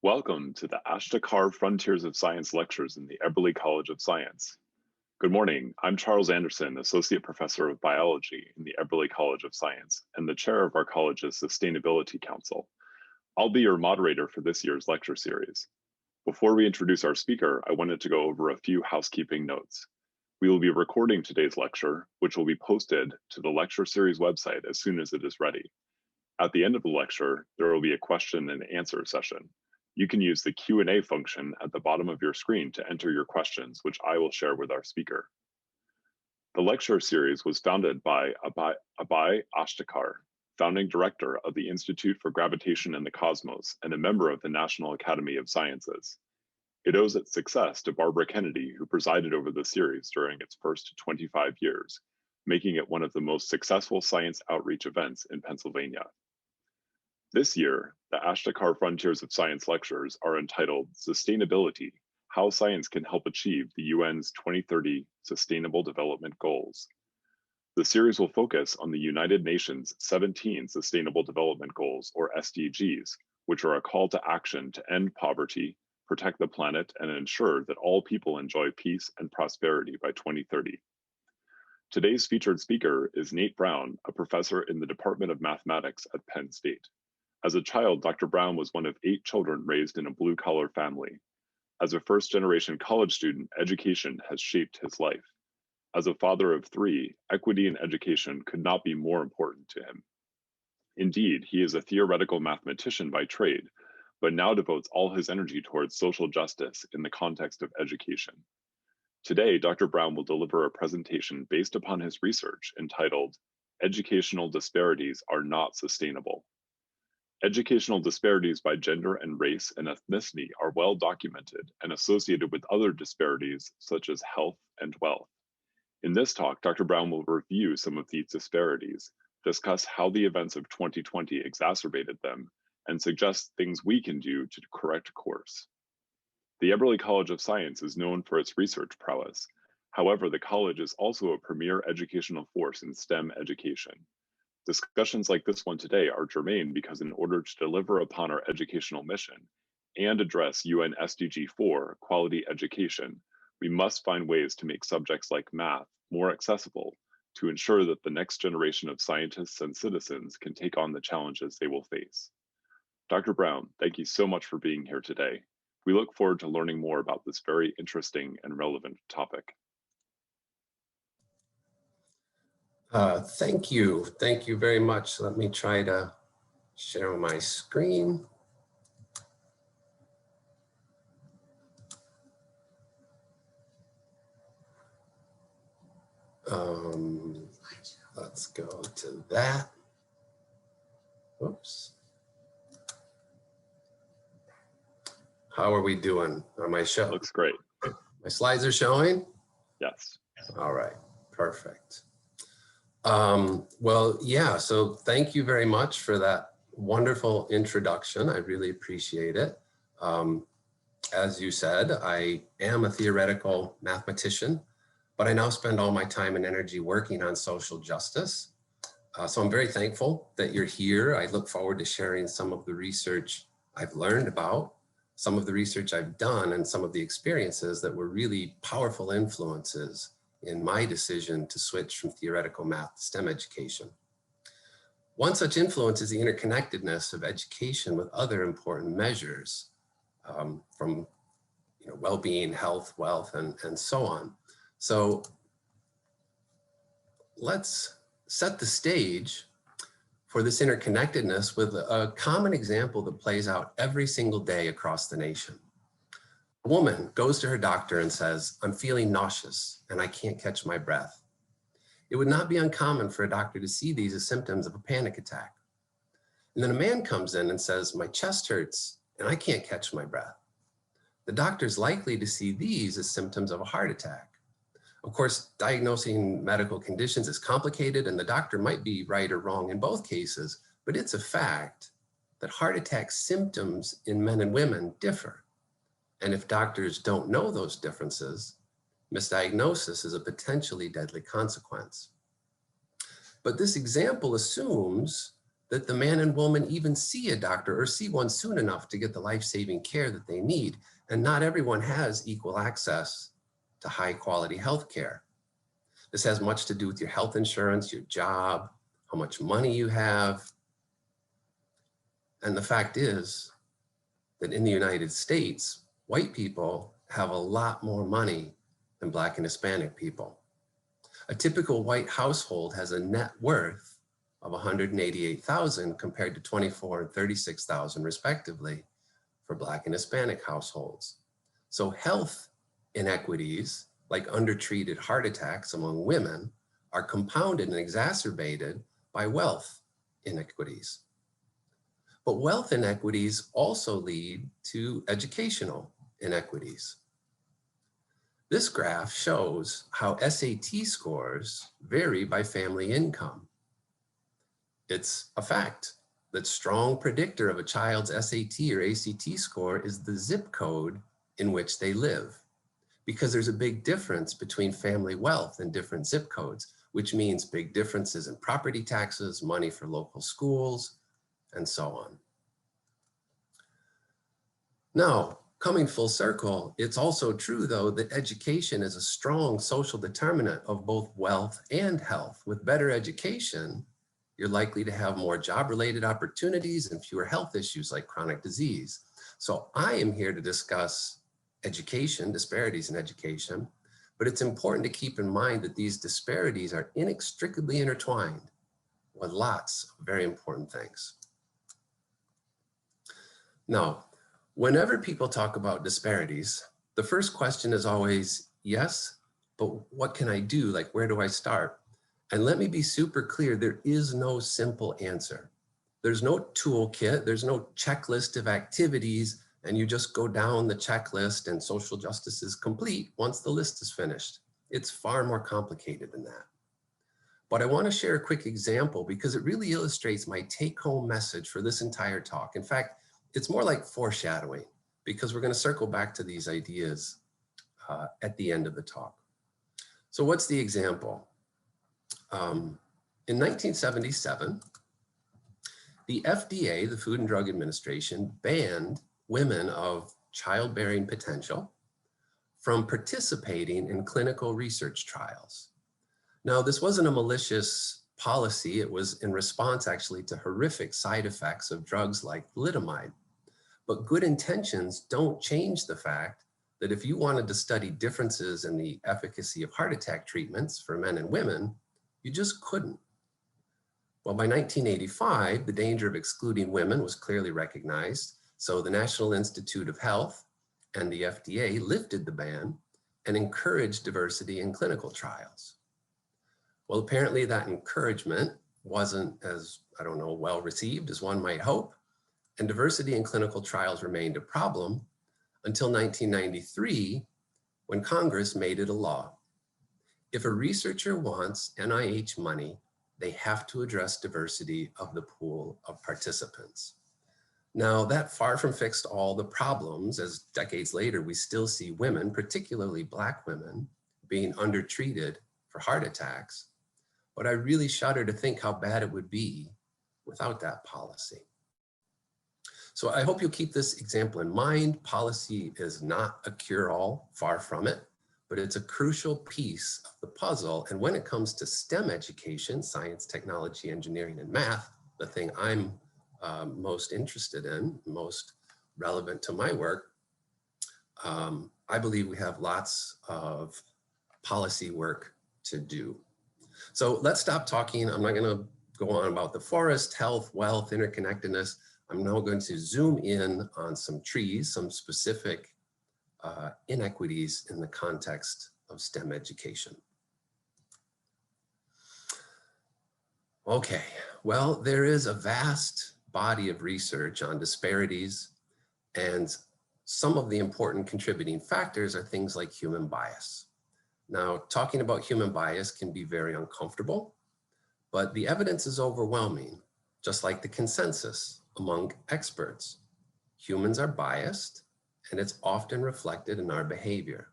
Welcome to the Ashtakar Frontiers of Science lectures in the Eberly College of Science. Good morning, I'm Charles Anderson, Associate Professor of Biology in the Eberly College of Science and the Chair of our college's Sustainability Council. I'll be your moderator for this year's lecture series. Before we introduce our speaker, I wanted to go over a few housekeeping notes. We will be recording today's lecture, which will be posted to the lecture series website as soon as it is ready. At the end of the lecture, there will be a question and answer session. You can use the Q&A function at the bottom of your screen to enter your questions, which I will share with our speaker. The lecture series was founded by Abhay Ashtakar, founding director of the Institute for Gravitation and the Cosmos and a member of the National Academy of Sciences. It owes its success to Barbara Kennedy, who presided over the series during its first 25 years, making it one of the most successful science outreach events in Pennsylvania. This year, the Ashtakar Frontiers of Science lectures are entitled Sustainability: How Science Can Help Achieve the UN's 2030 Sustainable Development Goals. The series will focus on the United Nations 17 Sustainable Development Goals, or SDGs, which are a call to action to end poverty, protect the planet, and ensure that all people enjoy peace and prosperity by 2030. Today's featured speaker is Nate Brown, a professor in the Department of Mathematics at Penn State. As a child, Dr. Brown was one of 8 children raised in a blue-collar family. As a first-generation college student, education has shaped his life. As a father of 3, equity in education could not be more important to him. Indeed, he is a theoretical mathematician by trade, but now devotes all his energy towards social justice in the context of education. Today, Dr. Brown will deliver a presentation based upon his research entitled, Educational Disparities Are Not Sustainable. Educational disparities by gender and race and ethnicity are well documented and associated with other disparities such as health and wealth. In this talk, Dr. Brown will review some of these disparities, discuss how the events of 2020 exacerbated them, and suggest things we can do to correct course. The Eberly College of Science is known for its research prowess. However, the college is also a premier educational force in STEM education. Discussions like this one today are germane because in order to deliver upon our educational mission and address UN SDG 4, quality education, we must find ways to make subjects like math more accessible to ensure that the next generation of scientists and citizens can take on the challenges they will face. Dr. Brown, thank you so much for being here today. We look forward to learning more about this very interesting and relevant topic. Thank you. Thank you very much. Let me try to share my screen. Let's go to that. Whoops. How are we doing on my show? Looks great. My slides are showing? Yes. All right, perfect. Well, yeah, so thank you very much for that wonderful introduction. I really appreciate it. As you said, I am a theoretical mathematician, but I now spend all my time and energy working on social justice. So I'm very thankful that you're here. I look forward to sharing some of the research I've learned about, some of the research I've done, and some of the experiences that were really powerful influences in my decision to switch from theoretical math to STEM education. One such influence is the interconnectedness of education with other important measures from well-being, health, wealth, and so on. So let's set the stage for this interconnectedness with a common example that plays out every single day across the nation. A woman goes to her doctor and says, I'm feeling nauseous and I can't catch my breath. It would not be uncommon for a doctor to see these as symptoms of a panic attack. And then a man comes in and says, my chest hurts and I can't catch my breath. The doctor's likely to see these as symptoms of a heart attack. Of course, diagnosing medical conditions is complicated and the doctor might be right or wrong in both cases, but it's a fact that heart attack symptoms in men and women differ. And if doctors don't know those differences, misdiagnosis is a potentially deadly consequence. But this example assumes that the man and woman even see a doctor or see one soon enough to get the life-saving care that they need. And not everyone has equal access to high quality health care. This has much to do with your health insurance, your job, how much money you have. And the fact is that in the United States, white people have a lot more money than Black and Hispanic people. A typical white household has a net worth of $188,000 compared to $24,000 and $36,000 respectively for Black and Hispanic households. So health inequities, like undertreated heart attacks among women, are compounded and exacerbated by wealth inequities. But wealth inequities also lead to educational inequities. This graph shows how SAT scores vary by family income. It's a fact that strong predictor of a child's SAT or ACT score is the zip code in which they live, because there's a big difference between family wealth and different zip codes, which means big differences in property taxes, money for local schools, and so on. Now, coming full circle, it's also true, though, that education is a strong social determinant of both wealth and health. With better education, you're likely to have more job-related opportunities and fewer health issues like chronic disease. So I am here to discuss education, disparities in education, but it's important to keep in mind that these disparities are inextricably intertwined with lots of very important things. Now, whenever people talk about disparities, the first question is always, yes, but what can I do? Like, where do I start? And let me be super clear, there is no simple answer. There's no toolkit, there's no checklist of activities, and you just go down the checklist and social justice is complete once the list is finished. It's far more complicated than that. But I want to share a quick example because it really illustrates my take-home message for this entire talk. In fact, it's more like foreshadowing because we're going to circle back to these ideas at the end of the talk. So what's the example? In 1977, the FDA, the Food and Drug Administration, banned women of childbearing potential from participating in clinical research trials. Now, this wasn't a malicious policy. It was in response actually to horrific side effects of drugs like thalidomide. But good intentions don't change the fact that if you wanted to study differences in the efficacy of heart attack treatments for men and women, you just couldn't. Well, by 1985, the danger of excluding women was clearly recognized. So the National Institute of Health and the FDA lifted the ban and encouraged diversity in clinical trials. Well, apparently that encouragement wasn't as, well received as one might hope. And diversity in clinical trials remained a problem until 1993, when Congress made it a law. If a researcher wants NIH money, they have to address diversity of the pool of participants. Now, that far from fixed all the problems, as decades later, we still see women, particularly Black women, being undertreated for heart attacks. But I really shudder to think how bad it would be without that policy. So I hope you'll keep this example in mind. Policy is not a cure-all, far from it, but it's a crucial piece of the puzzle. And when it comes to STEM education, science, technology, engineering, and math, the thing I'm most interested in, most relevant to my work, I believe we have lots of policy work to do. So let's stop talking. I'm not going to go on about the forest, health, wealth, interconnectedness. I'm now going to zoom in on some trees, some specific inequities in the context of STEM education. Okay, well, there is a vast body of research on disparities, and some of the important contributing factors are things like human bias. Now, talking about human bias can be very uncomfortable, but the evidence is overwhelming, just like the consensus among experts. Humans are biased, and it's often reflected in our behavior.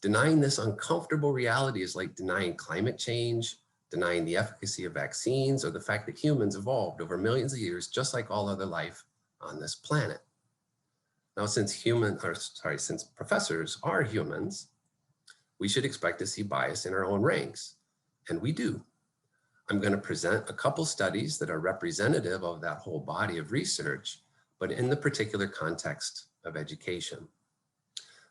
Denying this uncomfortable reality is like denying climate change, denying the efficacy of vaccines or the fact that humans evolved over millions of years, just like all other life on this planet. Now, since professors are humans, we should expect to see bias in our own ranks, and we do. I'm going to present a couple studies that are representative of that whole body of research, but in the particular context of education.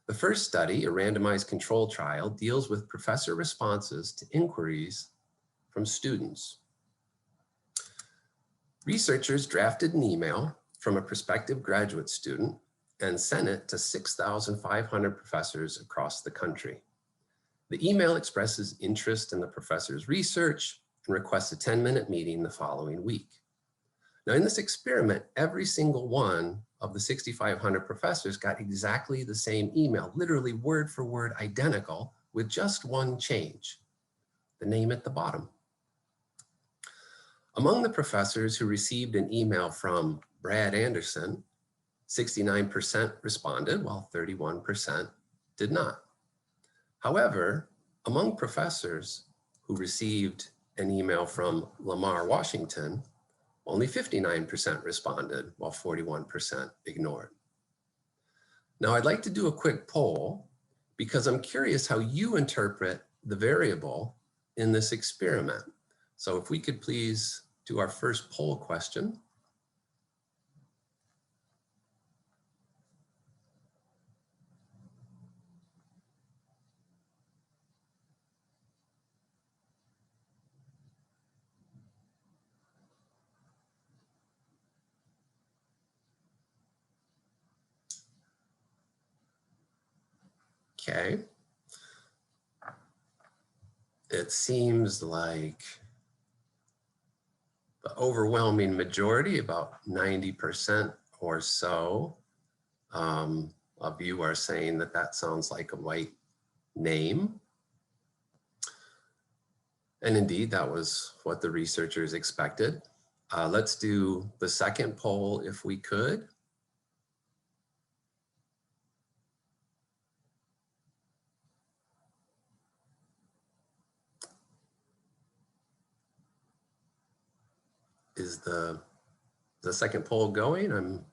The first study, a randomized control trial, deals with professor responses to inquiries from students. Researchers drafted an email from a prospective graduate student and sent it to 6,500 professors across the country. The email expresses interest in the professor's research and requests a 10-minute meeting the following week. Now, in this experiment, every single one of the 6,500 professors got exactly the same email, literally word for word identical, with just one change, the name at the bottom. Among the professors who received an email from Brad Anderson, 69% responded, while 31% did not. However, among professors who received an email from Lamar Washington, only 59% responded, while 41% ignored. Now, I'd like to do a quick poll because I'm curious how you interpret the variable in this experiment. So if we could please do our first poll question. Okay. It seems like the overwhelming majority, about 90% or so, of you are saying that that sounds like a white name. And indeed, that was what the researchers expected. Let's do the second poll if we could. Is the second poll going?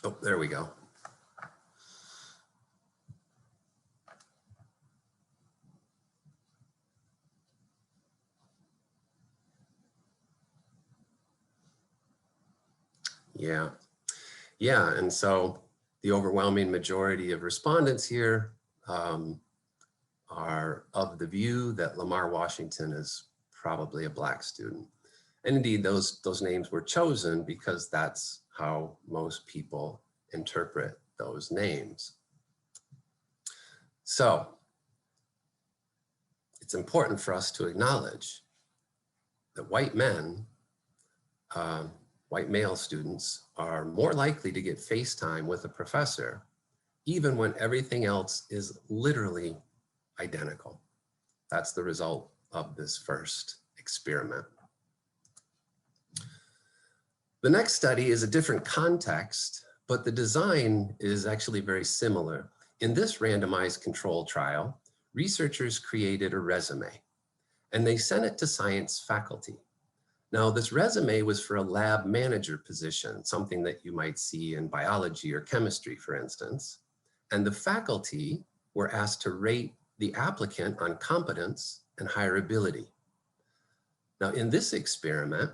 Oh, there we go. Yeah, and so the overwhelming majority of respondents here are of the view that Lamar Washington is probably a Black student. And indeed, those names were chosen because that's how most people interpret those names. So it's important for us to acknowledge that white men, white male students, are more likely to get FaceTime with a professor, even when everything else is literally identical. That's the result of this first experiment. The next study is a different context, but the design is actually very similar. In this randomized control trial, researchers created a resume and they sent it to science faculty. Now, this resume was for a lab manager position, something that you might see in biology or chemistry, for instance. And the faculty were asked to rate the applicant on competence and hireability. Now, in this experiment,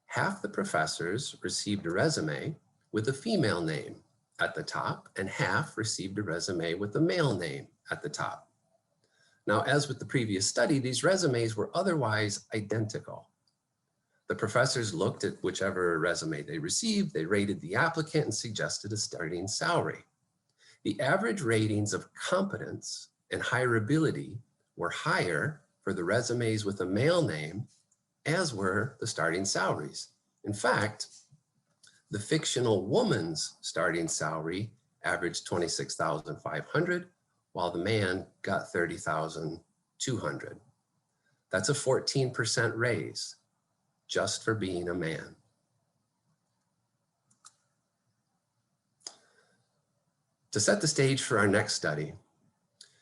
half the professors received a resume with a female name at the top, and half received a resume with a male name at the top. Now, as with the previous study, these resumes were otherwise identical. The professors looked at whichever resume they received, they rated the applicant and suggested a starting salary. The average ratings of competence and hireability were higher for the resumes with a male name, as were the starting salaries. In fact, the fictional woman's starting salary averaged $26,500, while the man got $30,200. That's a 14% raise just for being a man. To set the stage for our next study,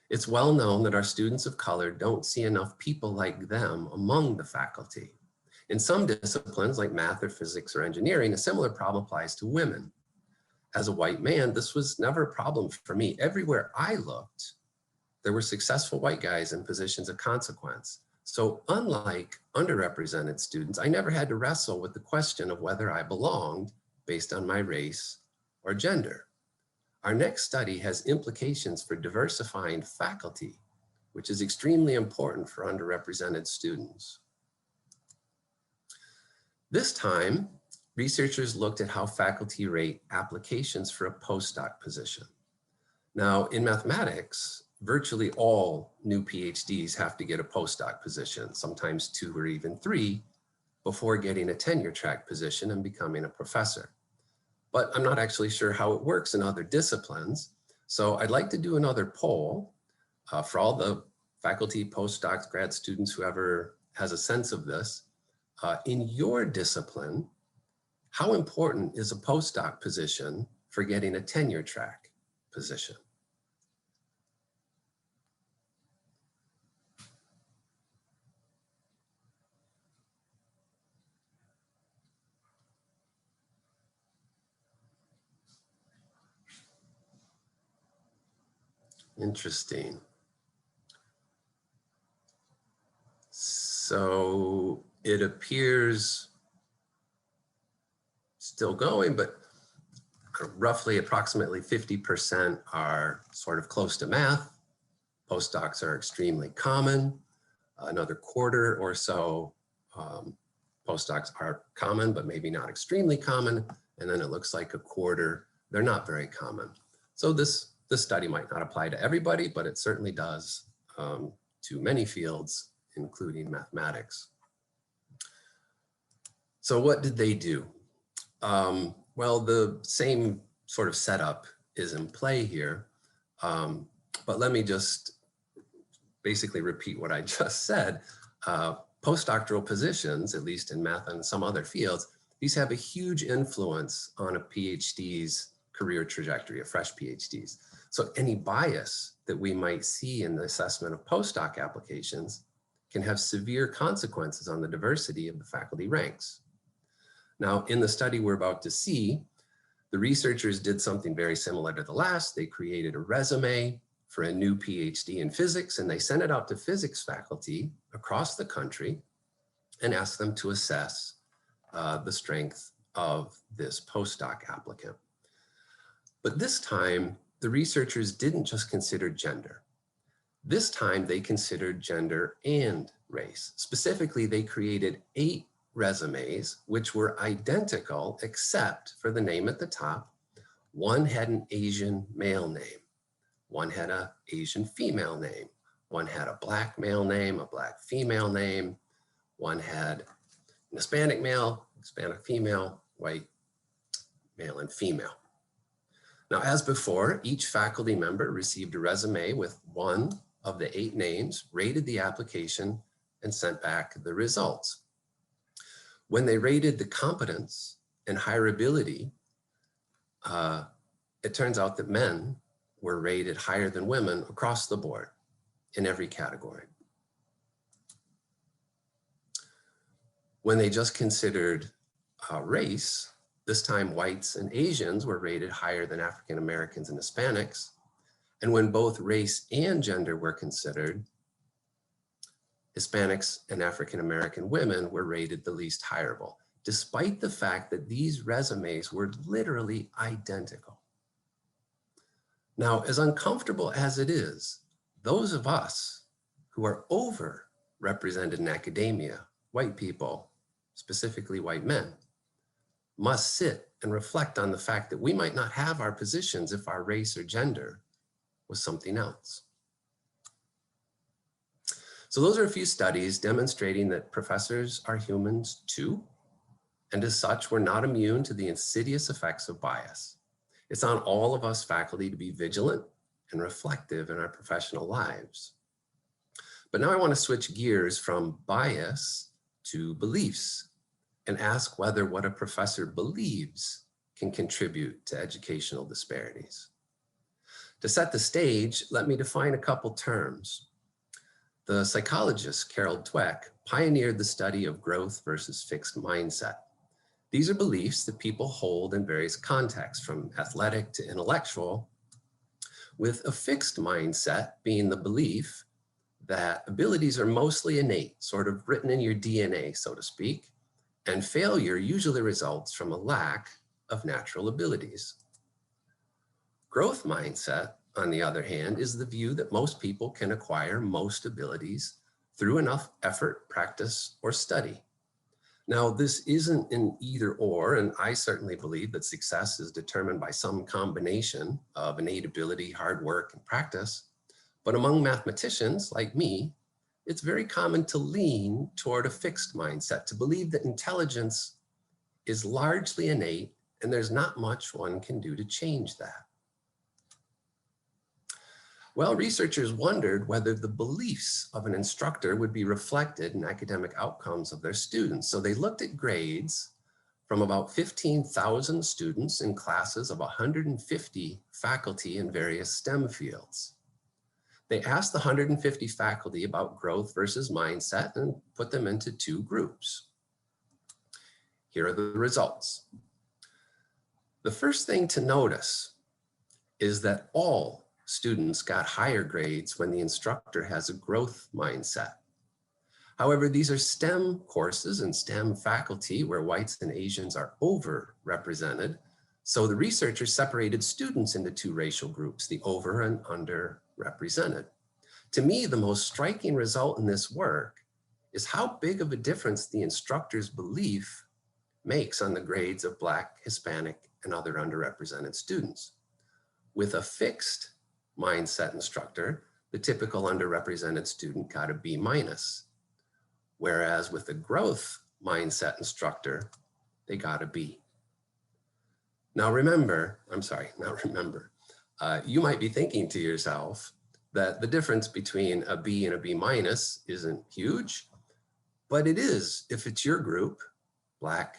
It's well known that our students of color don't see enough people like them among the faculty. In some disciplines like math or physics or engineering, a similar problem applies to women. As a white man, this was never a problem for me. Everywhere I looked, there were successful white guys in positions of consequence. So unlike underrepresented students, I never had to wrestle with the question of whether I belonged based on my race or gender. Our next study has implications for diversifying faculty, which is extremely important for underrepresented students. This time, researchers looked at how faculty rate applications for a postdoc position. Now, in mathematics, virtually all new PhDs have to get a postdoc position, sometimes 2 or even 3, before getting a tenure track position and becoming a professor. But I'm not actually sure how it works in other disciplines. So I'd like to do another poll for all the faculty, postdocs, grad students, whoever has a sense of this. In your discipline, how important is a postdoc position for getting a tenure track position? Interesting. So it appears still going, but roughly approximately 50% are sort of close to math. Postdocs are extremely common. Another quarter or so postdocs are common, but maybe not extremely common. And then it looks like a quarter, they're not very common. So this study might not apply to everybody, but it certainly does to many fields, including mathematics. So what did they do? Well, the same sort of setup is in play here, but let me just basically repeat what I just said. Postdoctoral positions, at least in math and some other fields, these have a huge influence on a PhD's career trajectory, of fresh PhDs. So any bias that we might see in the assessment of postdoc applications can have severe consequences on the diversity of the faculty ranks. Now, in the study we're about to see, the researchers did something very similar to the last. They created a resume for a new PhD in physics, and they sent it out to physics faculty across the country and asked them to assess the strength of this postdoc applicant. But this time, the researchers didn't just consider gender. This time, they considered gender and race. Specifically, they created 8 resumes, which were identical except for the name at the top. One had an Asian male name. One had an Asian female name. One had a Black male name, a Black female name. One had an Hispanic male, Hispanic female, white male and female. Now, as before, each faculty member received a resume with one of the 8 names, rated the application, and sent back the results. When they rated the competence and hireability, it turns out that men were rated higher than women across the board in every category. When they just considered race, this time whites and Asians were rated higher than African Americans and Hispanics. And when both race and gender were considered, Hispanics and African American women were rated the least hireable, despite the fact that these resumes were literally identical. Now, as uncomfortable as it is, those of us who are overrepresented in academia, white people, specifically white men, must sit and reflect on the fact that we might not have our positions if our race or gender was something else. So those are a few studies demonstrating that professors are humans too, and as such, we're not immune to the insidious effects of bias. It's on all of us faculty to be vigilant and reflective in our professional lives. But now I want to switch gears from bias to beliefs and ask whether what a professor believes can contribute to educational disparities. To set the stage, let me define a couple terms. The psychologist Carol Dweck pioneered the study of growth versus fixed mindset. These are beliefs that people hold in various contexts, from athletic to intellectual, with a fixed mindset being the belief that abilities are mostly innate, sort of written in your DNA, so to speak, and failure usually results from a lack of natural abilities. Growth mindset, on the other hand, is the view that most people can acquire most abilities through enough effort, practice, or study. Now, this isn't an either or, and I certainly believe that success is determined by some combination of innate ability, hard work, and practice. But among mathematicians like me, it's very common to lean toward a fixed mindset, to believe that intelligence is largely innate and there's not much one can do to change that. Well, researchers wondered whether the beliefs of an instructor would be reflected in academic outcomes of their students. So they looked at grades from about 15,000 students in classes of 150 faculty in various STEM fields. They asked the 150 faculty about growth versus mindset and put them into two groups. Here are the results. The first thing to notice is that all students got higher grades when the instructor has a growth mindset. However, these are STEM courses and STEM faculty where whites and Asians are overrepresented. So the researchers separated students into two racial groups, the over and underrepresented. To me, the most striking result in this work is how big of a difference the instructor's belief makes on the grades of Black, Hispanic, and other underrepresented students. With a fixed mindset instructor, the typical underrepresented student got a B-, whereas with a growth mindset instructor, they got a B. Now you might be thinking to yourself that the difference between a B and a B- isn't huge, but it is if it's your group, Black,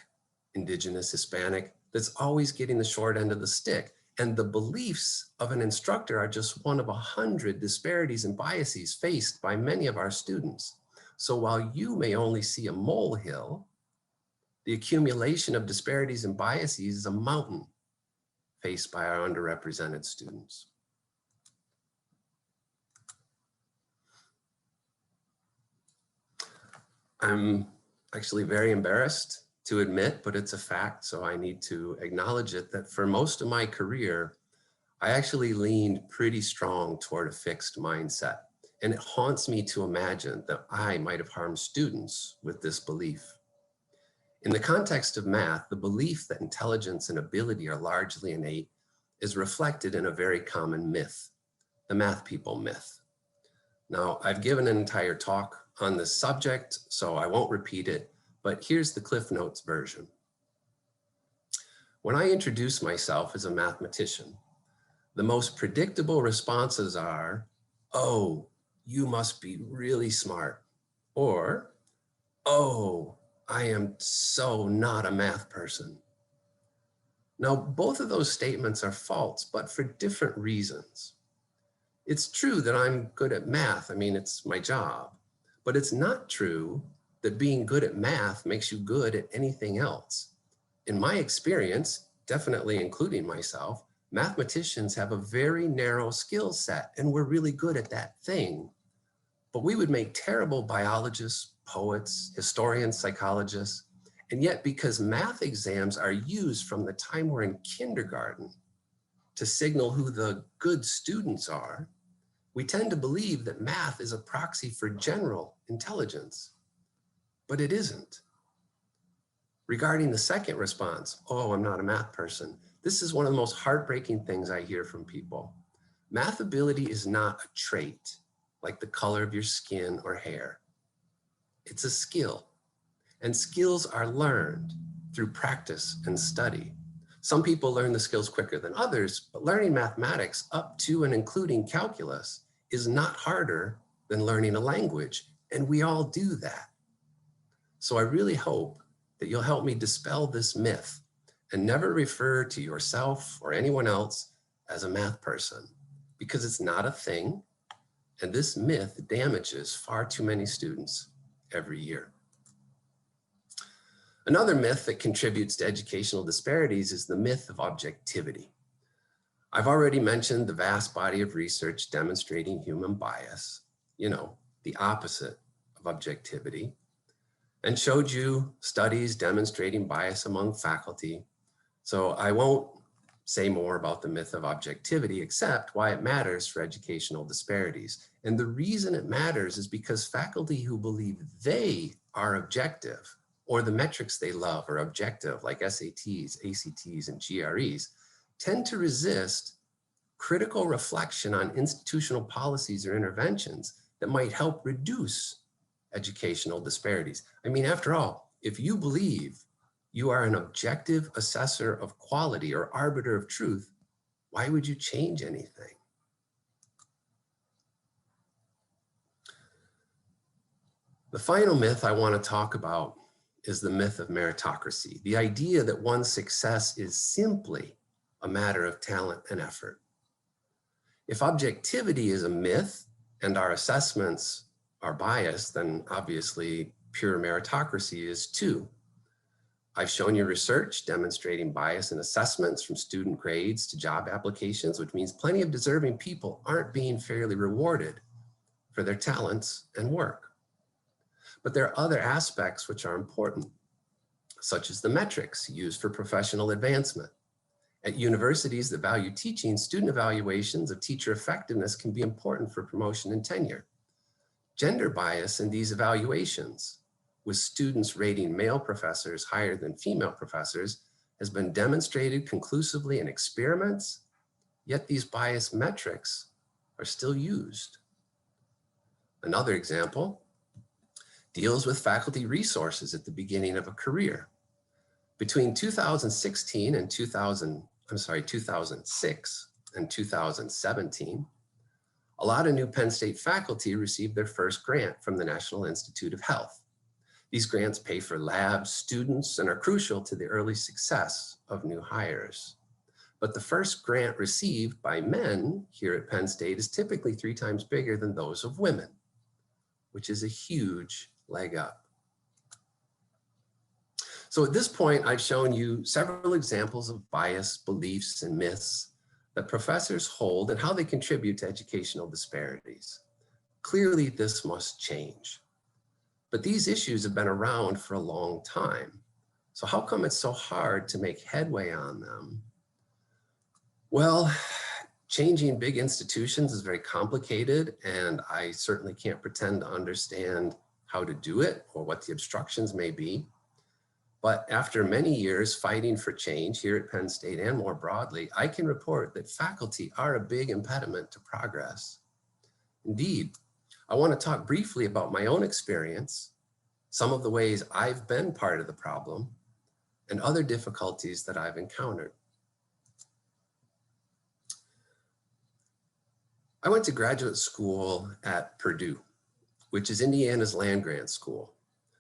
Indigenous, Hispanic, that's always getting the short end of the stick. And the beliefs of an instructor are just one of 100 disparities and biases faced by many of our students. So while you may only see a molehill, the accumulation of disparities and biases is a mountain faced by our underrepresented students. I'm actually very embarrassed to admit, but it's a fact, so I need to acknowledge it, that for most of my career, I actually leaned pretty strong toward a fixed mindset. And it haunts me to imagine that I might have harmed students with this belief. In the context of math, the belief that intelligence and ability are largely innate is reflected in a very common myth, the math people myth. Now, I've given an entire talk on this subject, so I won't repeat it, but here's the Cliff Notes version. When I introduce myself as a mathematician, the most predictable responses are, "Oh, you must be really smart," or, "Oh, I am so not a math person." Now, both of those statements are false, but for different reasons. It's true that I'm good at math. I mean, it's my job, but it's not true that being good at math makes you good at anything else. In my experience, definitely including myself, mathematicians have a very narrow skill set and we're really good at that thing. But we would make terrible biologists, poets, historians, psychologists. And yet, because math exams are used from the time we're in kindergarten to signal who the good students are, we tend to believe that math is a proxy for general intelligence, but it isn't. Regarding the second response, "Oh, I'm not a math person," this is one of the most heartbreaking things I hear from people. Math ability is not a trait, like the color of your skin or hair. It's a skill, and skills are learned through practice and study. Some people learn the skills quicker than others, but learning mathematics up to and including calculus is not harder than learning a language, and we all do that. So I really hope that you'll help me dispel this myth and never refer to yourself or anyone else as a math person. because it's not a thing, and this myth damages far too many students every year. Another myth that contributes to educational disparities is the myth of objectivity. I've already mentioned the vast body of research demonstrating human bias, the opposite of objectivity, and showed you studies demonstrating bias among faculty. So I won't say more about the myth of objectivity, except why it matters for educational disparities. And the reason it matters is because faculty who believe they are objective, or the metrics they love are objective, like SATs, ACTs, and GREs, tend to resist critical reflection on institutional policies or interventions that might help reduce educational disparities. I mean, after all, if you believe you are an objective assessor of quality or arbiter of truth, why would you change anything? The final myth I want to talk about is the myth of meritocracy, the idea that one's success is simply a matter of talent and effort. If objectivity is a myth and our assessments are biased, then obviously pure meritocracy is too. I've shown you research demonstrating bias in assessments from student grades to job applications, which means plenty of deserving people aren't being fairly rewarded for their talents and work. But there are other aspects which are important, such as the metrics used for professional advancement. At universities that value teaching, student evaluations of teacher effectiveness can be important for promotion and tenure. Gender bias in these evaluations, with students rating male professors higher than female professors, has been demonstrated conclusively in experiments, yet these bias metrics are still used. Another example deals with faculty resources at the beginning of a career. Between 2006 and 2017, a lot of new Penn State faculty received their first grant from the National Institute of Health. These grants pay for labs, students, and are crucial to the early success of new hires. But the first grant received by men here at Penn State is typically 3 times bigger than those of women, which is a huge leg up. So at this point, I've shown you several examples of bias, beliefs, and myths that professors hold and how they contribute to educational disparities. Clearly, this must change. But these issues have been around for a long time. So how come it's so hard to make headway on them? Well, changing big institutions is very complicated, and I certainly can't pretend to understand how to do it or what the obstructions may be. But after many years fighting for change here at Penn State and more broadly, I can report that faculty are a big impediment to progress. Indeed, I want to talk briefly about my own experience, some of the ways I've been part of the problem, and other difficulties that I've encountered. I went to graduate school at Purdue, which is Indiana's land-grant school.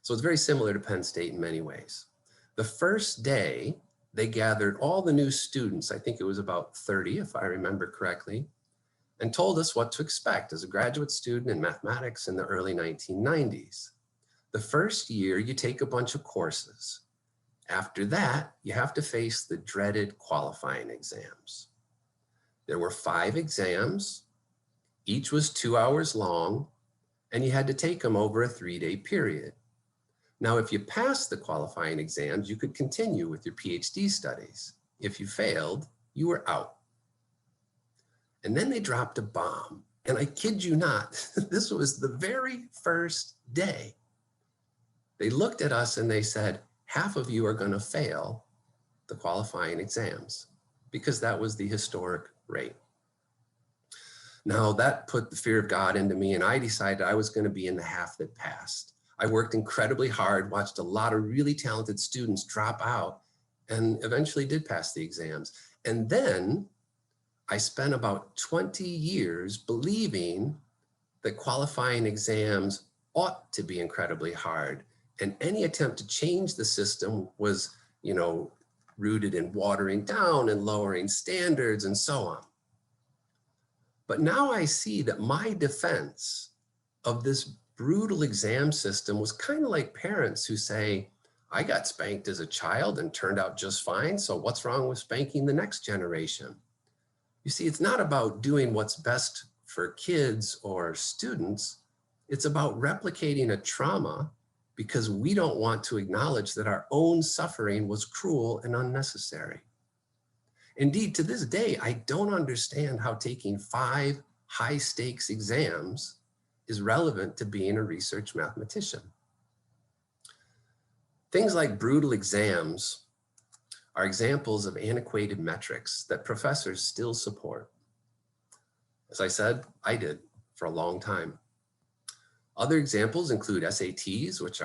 So it's very similar to Penn State in many ways. The first day, they gathered all the new students, I think it was about 30, if I remember correctly, and told us what to expect as a graduate student in mathematics in the early 1990s. The first year, you take a bunch of courses. After that, you have to face the dreaded qualifying exams. There were 5 exams. Each was 2 hours long, and you had to take them over a 3-day period. Now, if you passed the qualifying exams, you could continue with your PhD studies. If you failed, you were out. And then they dropped a bomb. And I kid you not, this was the very first day. They looked at us and they said, half of you are going to fail the qualifying exams, because that was the historic rate. Now, that put the fear of God into me, and I decided I was going to be in the half that passed. I worked incredibly hard, watched a lot of really talented students drop out, and eventually did pass the exams. And then I spent about 20 years believing that qualifying exams ought to be incredibly hard, and any attempt to change the system was, rooted in watering down and lowering standards and so on. But now I see that my defense of this brutal exam system was kind of like parents who say, I got spanked as a child and turned out just fine, so what's wrong with spanking the next generation? You see, it's not about doing what's best for kids or students. It's about replicating a trauma because we don't want to acknowledge that our own suffering was cruel and unnecessary. Indeed, to this day, I don't understand how taking 5 high-stakes exams is relevant to being a research mathematician. Things like brutal exams are examples of antiquated metrics that professors still support. As I said, I did for a long time. Other examples include SATs, which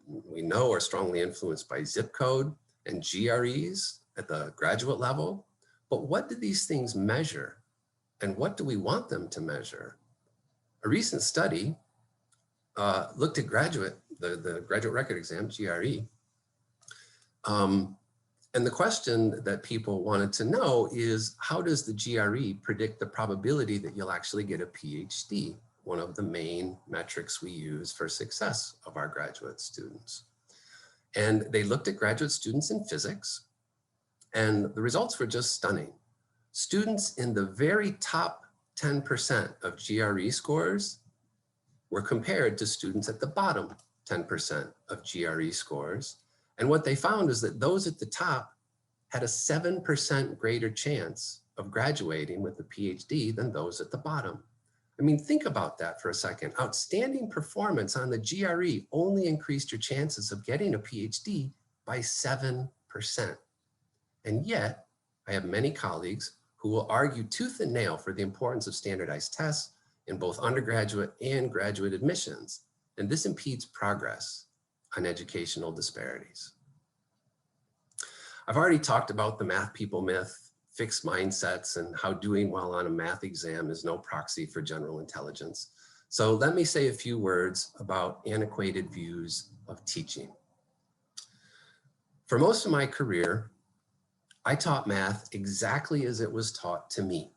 we know are strongly influenced by zip code, and GREs at the graduate level. But what do these things measure? And what do we want them to measure? A recent study looked at the graduate record exam, GRE. And the question that people wanted to know is, how does the GRE predict the probability that you'll actually get a PhD? One of the main metrics we use for success of our graduate students. And they looked at graduate students in physics, and the results were just stunning. Students in the very top 10% of GRE scores were compared to students at the bottom 10% of GRE scores. And what they found is that those at the top had a 7% greater chance of graduating with a PhD than those at the bottom. I mean, think about that for a second. Outstanding performance on the GRE only increased your chances of getting a PhD by 7%. And yet, I have many colleagues who will argue tooth and nail for the importance of standardized tests in both undergraduate and graduate admissions. And this impedes progress on educational disparities. I've already talked about the math people myth, fixed mindsets, and how doing well on a math exam is no proxy for general intelligence. So let me say a few words about antiquated views of teaching. For most of my career, I taught math exactly as it was taught to me.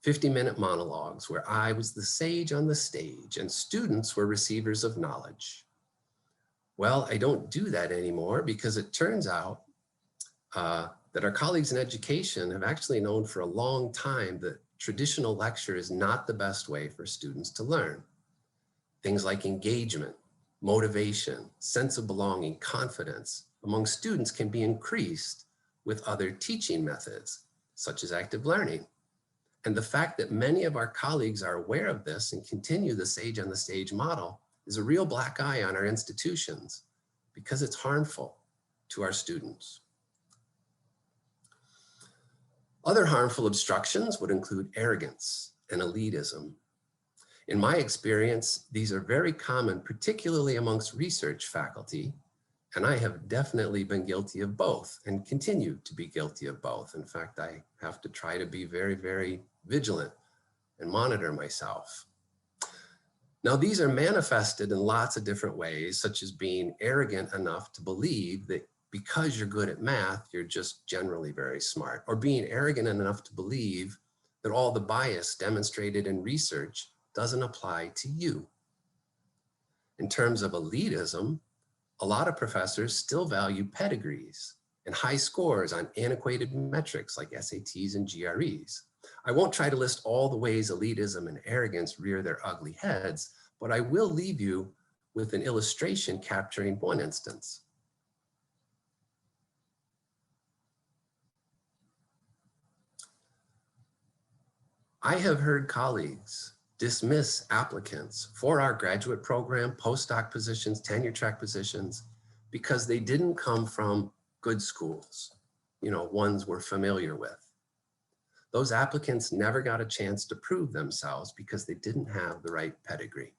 50-minute monologues where I was the sage on the stage and students were receivers of knowledge. Well, I don't do that anymore because it turns out that our colleagues in education have actually known for a long time that traditional lecture is not the best way for students to learn. Things like engagement, motivation, sense of belonging, confidence among students can be increased with other teaching methods, such as active learning. And the fact that many of our colleagues are aware of this and continue the sage on the stage model is a real black eye on our institutions because it's harmful to our students. Other harmful obstructions would include arrogance and elitism. In my experience, these are very common, particularly amongst research faculty, and I have definitely been guilty of both and continue to be guilty of both. In fact, I have to try to be very, very vigilant and monitor myself. Now, these are manifested in lots of different ways, such as being arrogant enough to believe that because you're good at math, you're just generally very smart, or being arrogant enough to believe that all the bias demonstrated in research doesn't apply to you. In terms of elitism, a lot of professors still value pedigrees and high scores on antiquated metrics like SATs and GREs. I won't try to list all the ways elitism and arrogance rear their ugly heads, but I will leave you with an illustration capturing one instance. I have heard colleagues dismiss applicants for our graduate program, postdoc positions, tenure track positions, because they didn't come from good schools, ones we're familiar with. Those applicants never got a chance to prove themselves because they didn't have the right pedigree.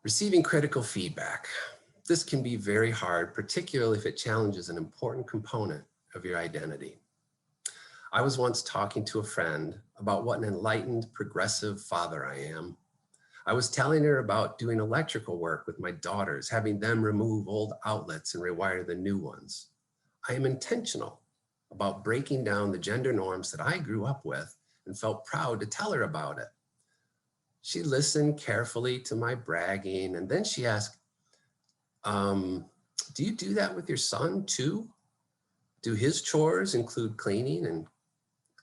Receiving critical feedback. This can be very hard, particularly if it challenges an important component of your identity. I was once talking to a friend about what an enlightened, progressive father I am. I was telling her about doing electrical work with my daughters, having them remove old outlets and rewire the new ones. I am intentional about breaking down the gender norms that I grew up with and felt proud to tell her about it. She listened carefully to my bragging, and then she asked, do you do that with your son too? Do his chores include cleaning and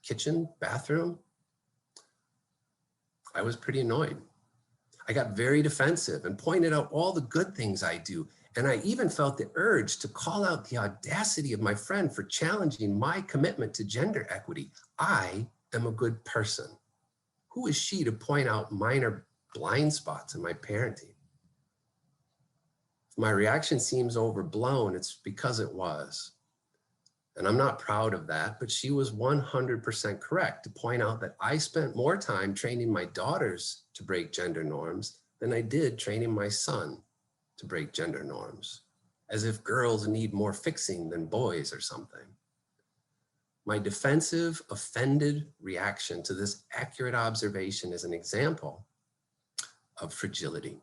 kitchen, bathroom? I was pretty annoyed. I got very defensive and pointed out all the good things I do. And I even felt the urge to call out the audacity of my friend for challenging my commitment to gender equity. I am a good person. Who is she to point out minor blind spots in my parenting? If my reaction seems overblown, it's because it was. And I'm not proud of that, but she was 100% correct to point out that I spent more time training my daughters to break gender norms than I did training my son to break gender norms, as if girls need more fixing than boys or something. My defensive, offended reaction to this accurate observation is an example of fragility.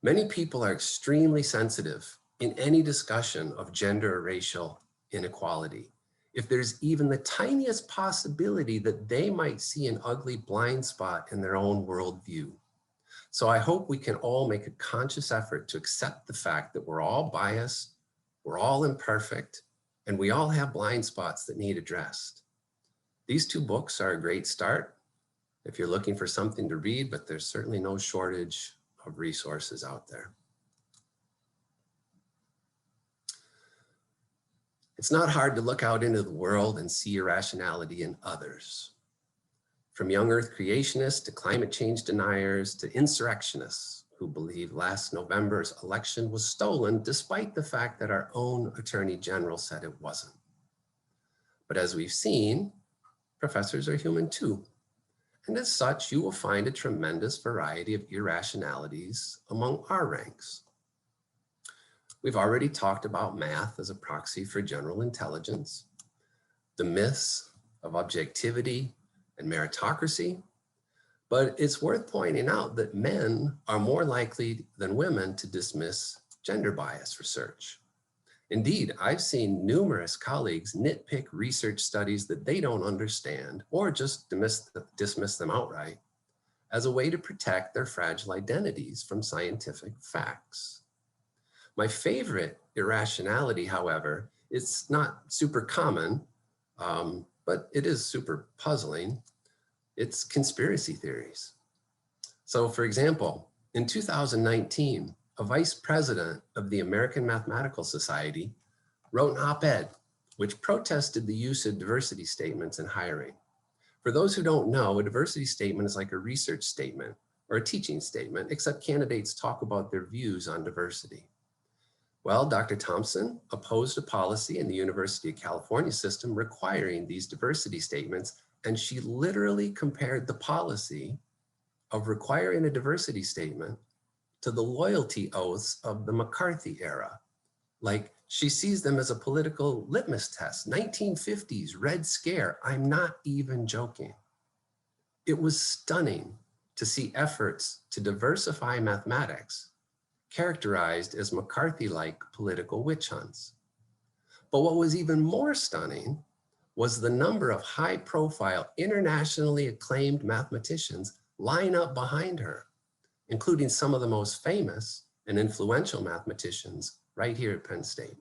Many people are extremely sensitive in any discussion of gender or racial inequality. If there's even the tiniest possibility that they might see an ugly blind spot in their own worldview. So I hope we can all make a conscious effort to accept the fact that we're all biased, we're all imperfect, and we all have blind spots that need addressed. These two books are a great start if you're looking for something to read, but there's certainly no shortage of resources out there. It's not hard to look out into the world and see irrationality in others. From young earth creationists to climate change deniers to insurrectionists who believe last November's election was stolen despite the fact that our own Attorney General said it wasn't. But as we've seen, professors are human too. And as such, you will find a tremendous variety of irrationalities among our ranks. We've already talked about math as a proxy for general intelligence, the myths of objectivity and meritocracy, but it's worth pointing out that men are more likely than women to dismiss gender bias research. Indeed, I've seen numerous colleagues nitpick research studies that they don't understand or just dismiss them outright as a way to protect their fragile identities from scientific facts. My favorite irrationality, however, it's not super common, but it is super puzzling. It's conspiracy theories. So for example, in 2019, a vice president of the American Mathematical Society wrote an op-ed which protested the use of diversity statements in hiring. For those who don't know, a diversity statement is like a research statement or a teaching statement, except candidates talk about their views on diversity. Well, Dr. Thompson opposed a policy in the University of California system requiring these diversity statements, and she literally compared the policy of requiring a diversity statement to the loyalty oaths of the McCarthy era. Like, she sees them as a political litmus test, 1950s Red Scare. I'm not even joking. It was stunning to see efforts to diversify mathematics characterized as McCarthy-like political witch hunts. But what was even more stunning was the number of high-profile, internationally acclaimed mathematicians line up behind her, including some of the most famous and influential mathematicians right here at Penn State.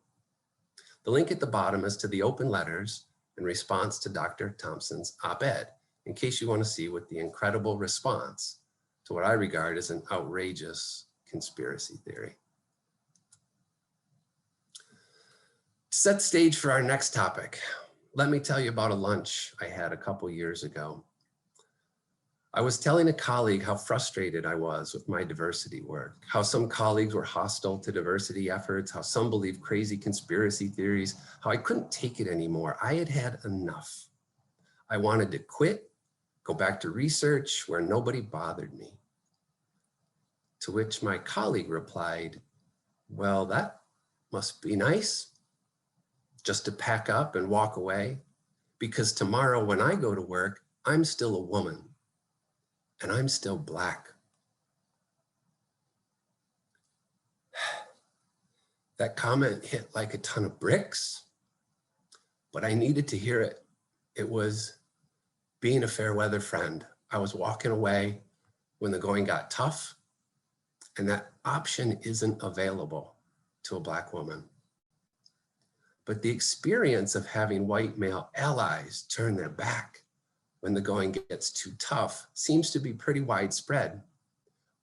The link at the bottom is to the open letters in response to Dr. Thompson's op-ed, in case you want to see what the incredible response to what I regard as an outrageous conspiracy theory. To set the stage for our next topic, let me tell you about a lunch I had a couple years ago. I was telling a colleague how frustrated I was with my diversity work, how some colleagues were hostile to diversity efforts, how some believed crazy conspiracy theories, how I couldn't take it anymore. I had had enough. I wanted to quit, go back to research where nobody bothered me. To which my colleague replied, well, that must be nice, just to pack up and walk away, because tomorrow when I go to work, I'm still a woman and I'm still Black. That comment hit like a ton of bricks. but I needed to hear it. It was being a fair weather friend. I was walking away when the going got tough, and that option isn't available to a Black woman. But the experience of having white male allies turn their back when the going gets too tough seems to be pretty widespread,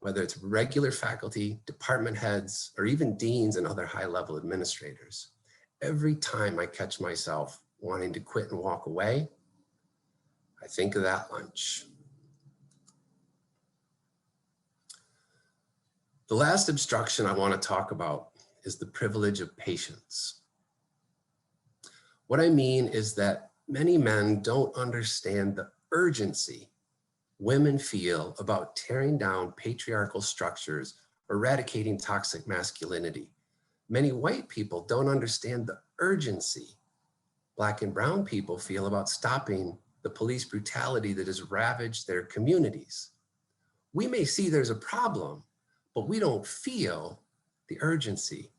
whether it's regular faculty, department heads, or even deans and other high-level administrators. Every time I catch myself wanting to quit and walk away, I think of that lunch. The last obstruction I want to talk about is the privilege of patience. What I mean is that many men don't understand the urgency women feel about tearing down patriarchal structures, eradicating toxic masculinity. Many white people don't understand the urgency Black and brown people feel about stopping the police brutality that has ravaged their communities. We may see there's a problem, but we don't feel the urgency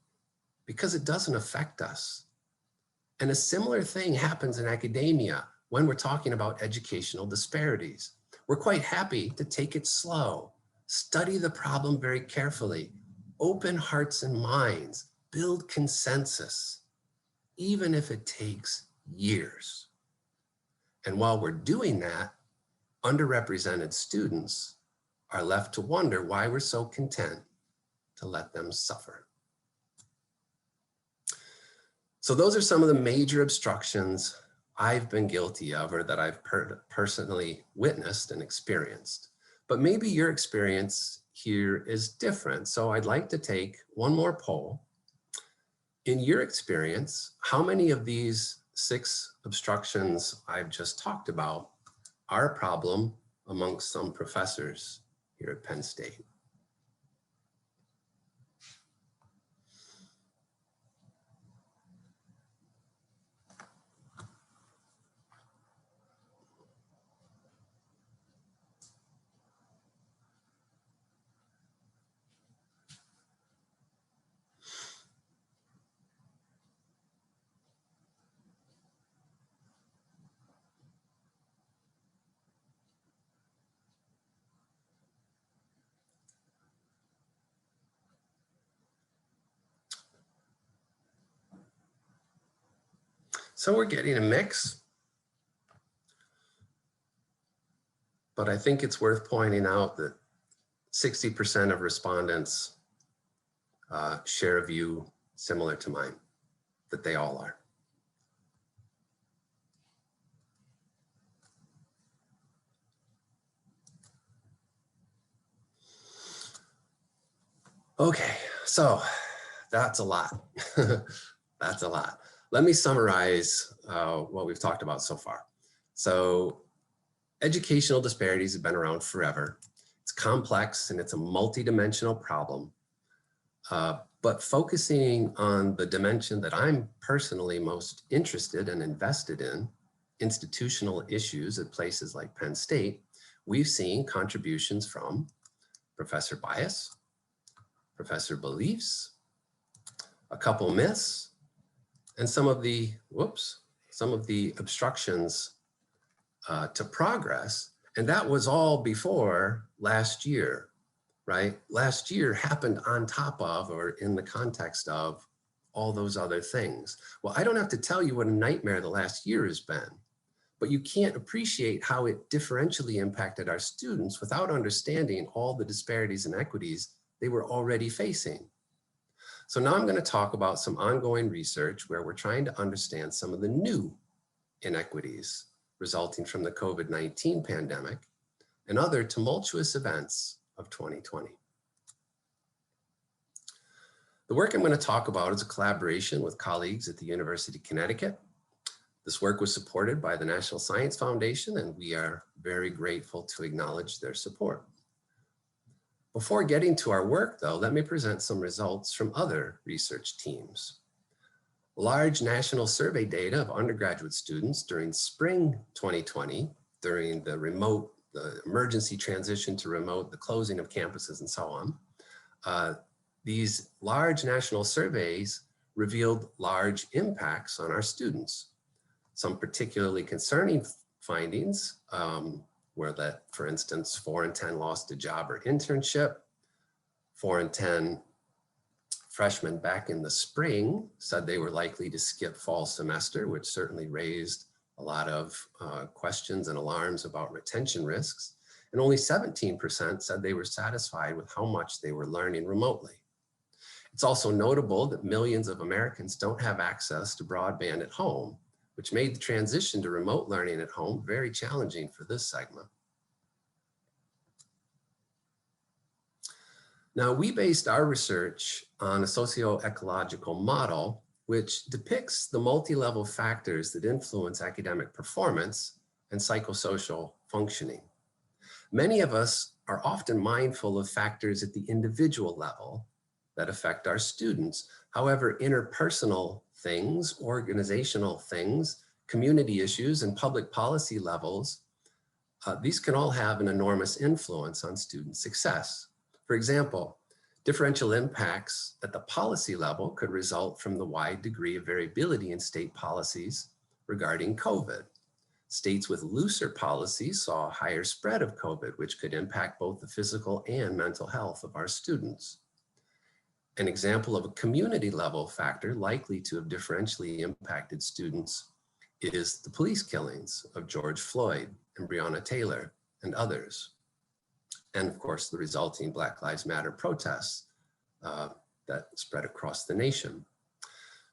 because it doesn't affect us. And a similar thing happens in academia when we're talking about educational disparities. We're quite happy to take it slow, study the problem very carefully, open hearts and minds, build consensus, even if it takes years. And while we're doing that, underrepresented students are left to wonder why we're so content to let them suffer. So those are some of the major obstructions I've been guilty of or that I've personally witnessed and experienced. But maybe your experience here is different. So I'd like to take one more poll. In your experience, how many of these 6 obstructions I've just talked about are a problem amongst some professors here at Penn State? So we're getting a mix, but I think it's worth pointing out that 60% of respondents share a view similar to mine, that they all are. Okay, so that's a lot. That's a lot. Let me summarize what we've talked about so far. So educational disparities have been around forever. It's complex and it's a multidimensional problem. But focusing on the dimension that I'm personally most interested and invested in, institutional issues at places like Penn State, we've seen contributions from Professor Bias, Professor Beliefs, a couple myths, and some of the obstructions to progress. And that was all before last year, right? Last year happened on top of or in the context of all those other things. Well, I don't have to tell you what a nightmare the last year has been, but you can't appreciate how it differentially impacted our students without understanding all the disparities and equities they were already facing. So now I'm going to talk about some ongoing research where we're trying to understand some of the new inequities resulting from the COVID-19 pandemic and other tumultuous events of 2020. The work I'm going to talk about is a collaboration with colleagues at the University of Connecticut. This work was supported by the National Science Foundation, and we are very grateful to acknowledge their support. Before getting to our work, though, let me present some results from other research teams. Large national survey data of undergraduate students during spring 2020, during the emergency transition to remote, the closing of campuses and so on. These large national surveys revealed large impacts on our students. Some particularly concerning findings were that, for instance, 4 in 10 lost a job or internship. 4 in 10 freshmen back in the spring said they were likely to skip fall semester, which certainly raised a lot of questions and alarms about retention risks. And only 17% said they were satisfied with how much they were learning remotely. It's also notable that millions of Americans don't have access to broadband at home, which made the transition to remote learning at home very challenging for this segment. Now, we based our research on a socio-ecological model which depicts the multi-level factors that influence academic performance and psychosocial functioning. Many of us are often mindful of factors at the individual level that affect our students. However, interpersonal things, organizational things, community issues, and public policy levels, these can all have an enormous influence on student success. For example, differential impacts at the policy level could result from the wide degree of variability in state policies regarding COVID. States with looser policies saw a higher spread of COVID, which could impact both the physical and mental health of our students. An example of a community level factor likely to have differentially impacted students is the police killings of George Floyd and Breonna Taylor and others. And of course, the resulting Black Lives Matter protests that spread across the nation.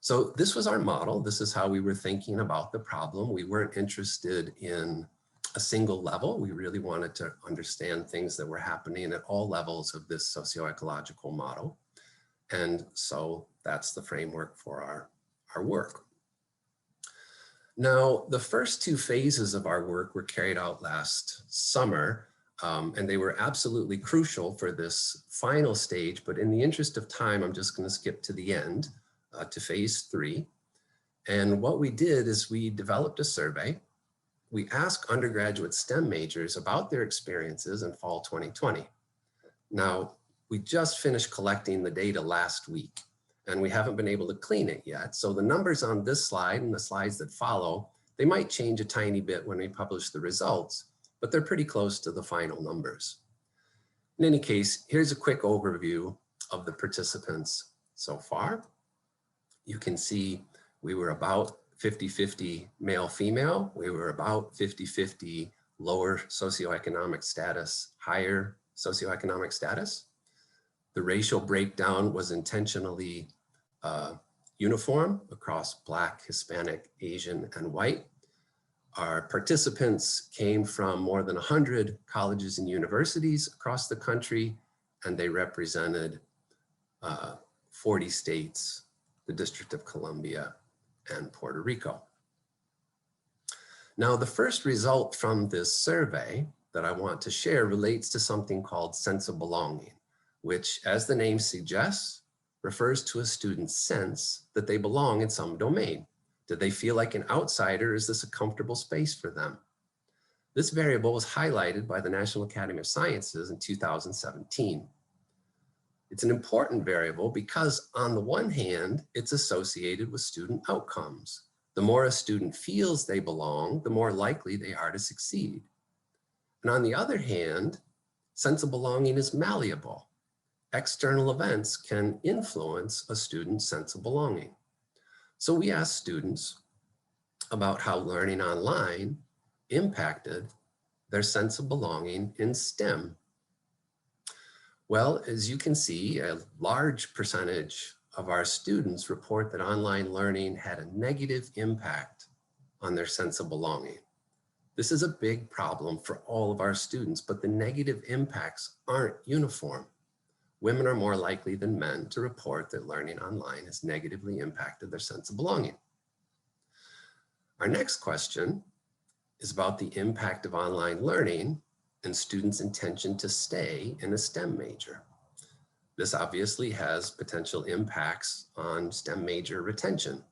So this was our model. This is how we were thinking about the problem. We weren't interested in a single level. We really wanted to understand things that were happening at all levels of this socio-ecological model. And so that's the framework for our work. Now, the first 2 phases of our work were carried out last summer. And they were absolutely crucial for this final stage, but in the interest of time, I'm just going to skip to the end, to phase 3. And what we did is we developed a survey. We asked undergraduate STEM majors about their experiences in fall 2020. Now, we just finished collecting the data last week, and we haven't been able to clean it yet. So the numbers on this slide and the slides that follow, they might change a tiny bit when we publish the results, but they're pretty close to the final numbers. In any case, here's a quick overview of the participants so far. You can see we were about 50-50 male-female. We were about 50-50 lower socioeconomic status, higher socioeconomic status. The racial breakdown was intentionally uniform across Black, Hispanic, Asian, and white. Our participants came from more than 100 colleges and universities across the country, and they represented 40 states, the District of Columbia, and Puerto Rico. Now, the first result from this survey that I want to share relates to something called sense of belonging, which, as the name suggests, refers to a student's sense that they belong in some domain. Do they feel like an outsider? Is this a comfortable space for them? This variable was highlighted by the National Academy of Sciences in 2017. It's an important variable because on the one hand, it's associated with student outcomes. The more a student feels they belong, the more likely they are to succeed. And on the other hand, sense of belonging is malleable. External events can influence a student's sense of belonging. So we asked students about how learning online impacted their sense of belonging in STEM. Well, as you can see, a large percentage of our students report that online learning had a negative impact on their sense of belonging. This is a big problem for all of our students, but the negative impacts aren't uniform. Women are more likely than men to report that learning online has negatively impacted their sense of belonging. Our next question is about the impact of online learning and students' intention to stay in a STEM major. This obviously has potential impacts on STEM major retention.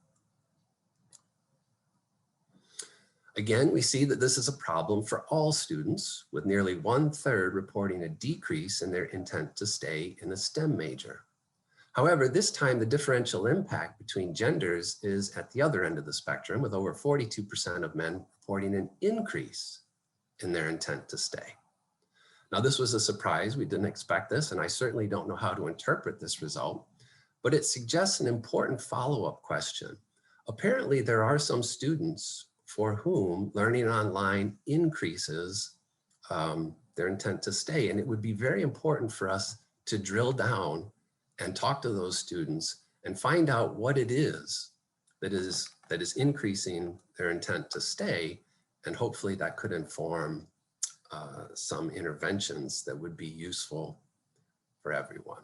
Again, we see that this is a problem for all students, with nearly 1/3 reporting a decrease in their intent to stay in a STEM major. However, this time the differential impact between genders is at the other end of the spectrum, with over 42% of men reporting an increase in their intent to stay. Now, this was a surprise. We didn't expect this, and I certainly don't know how to interpret this result, but it suggests an important follow-up question. Apparently, there are some students for whom learning online increases their intent to stay, and it would be very important for us to drill down and talk to those students and find out what it is that is increasing their intent to stay, and hopefully that could inform some interventions that would be useful for everyone.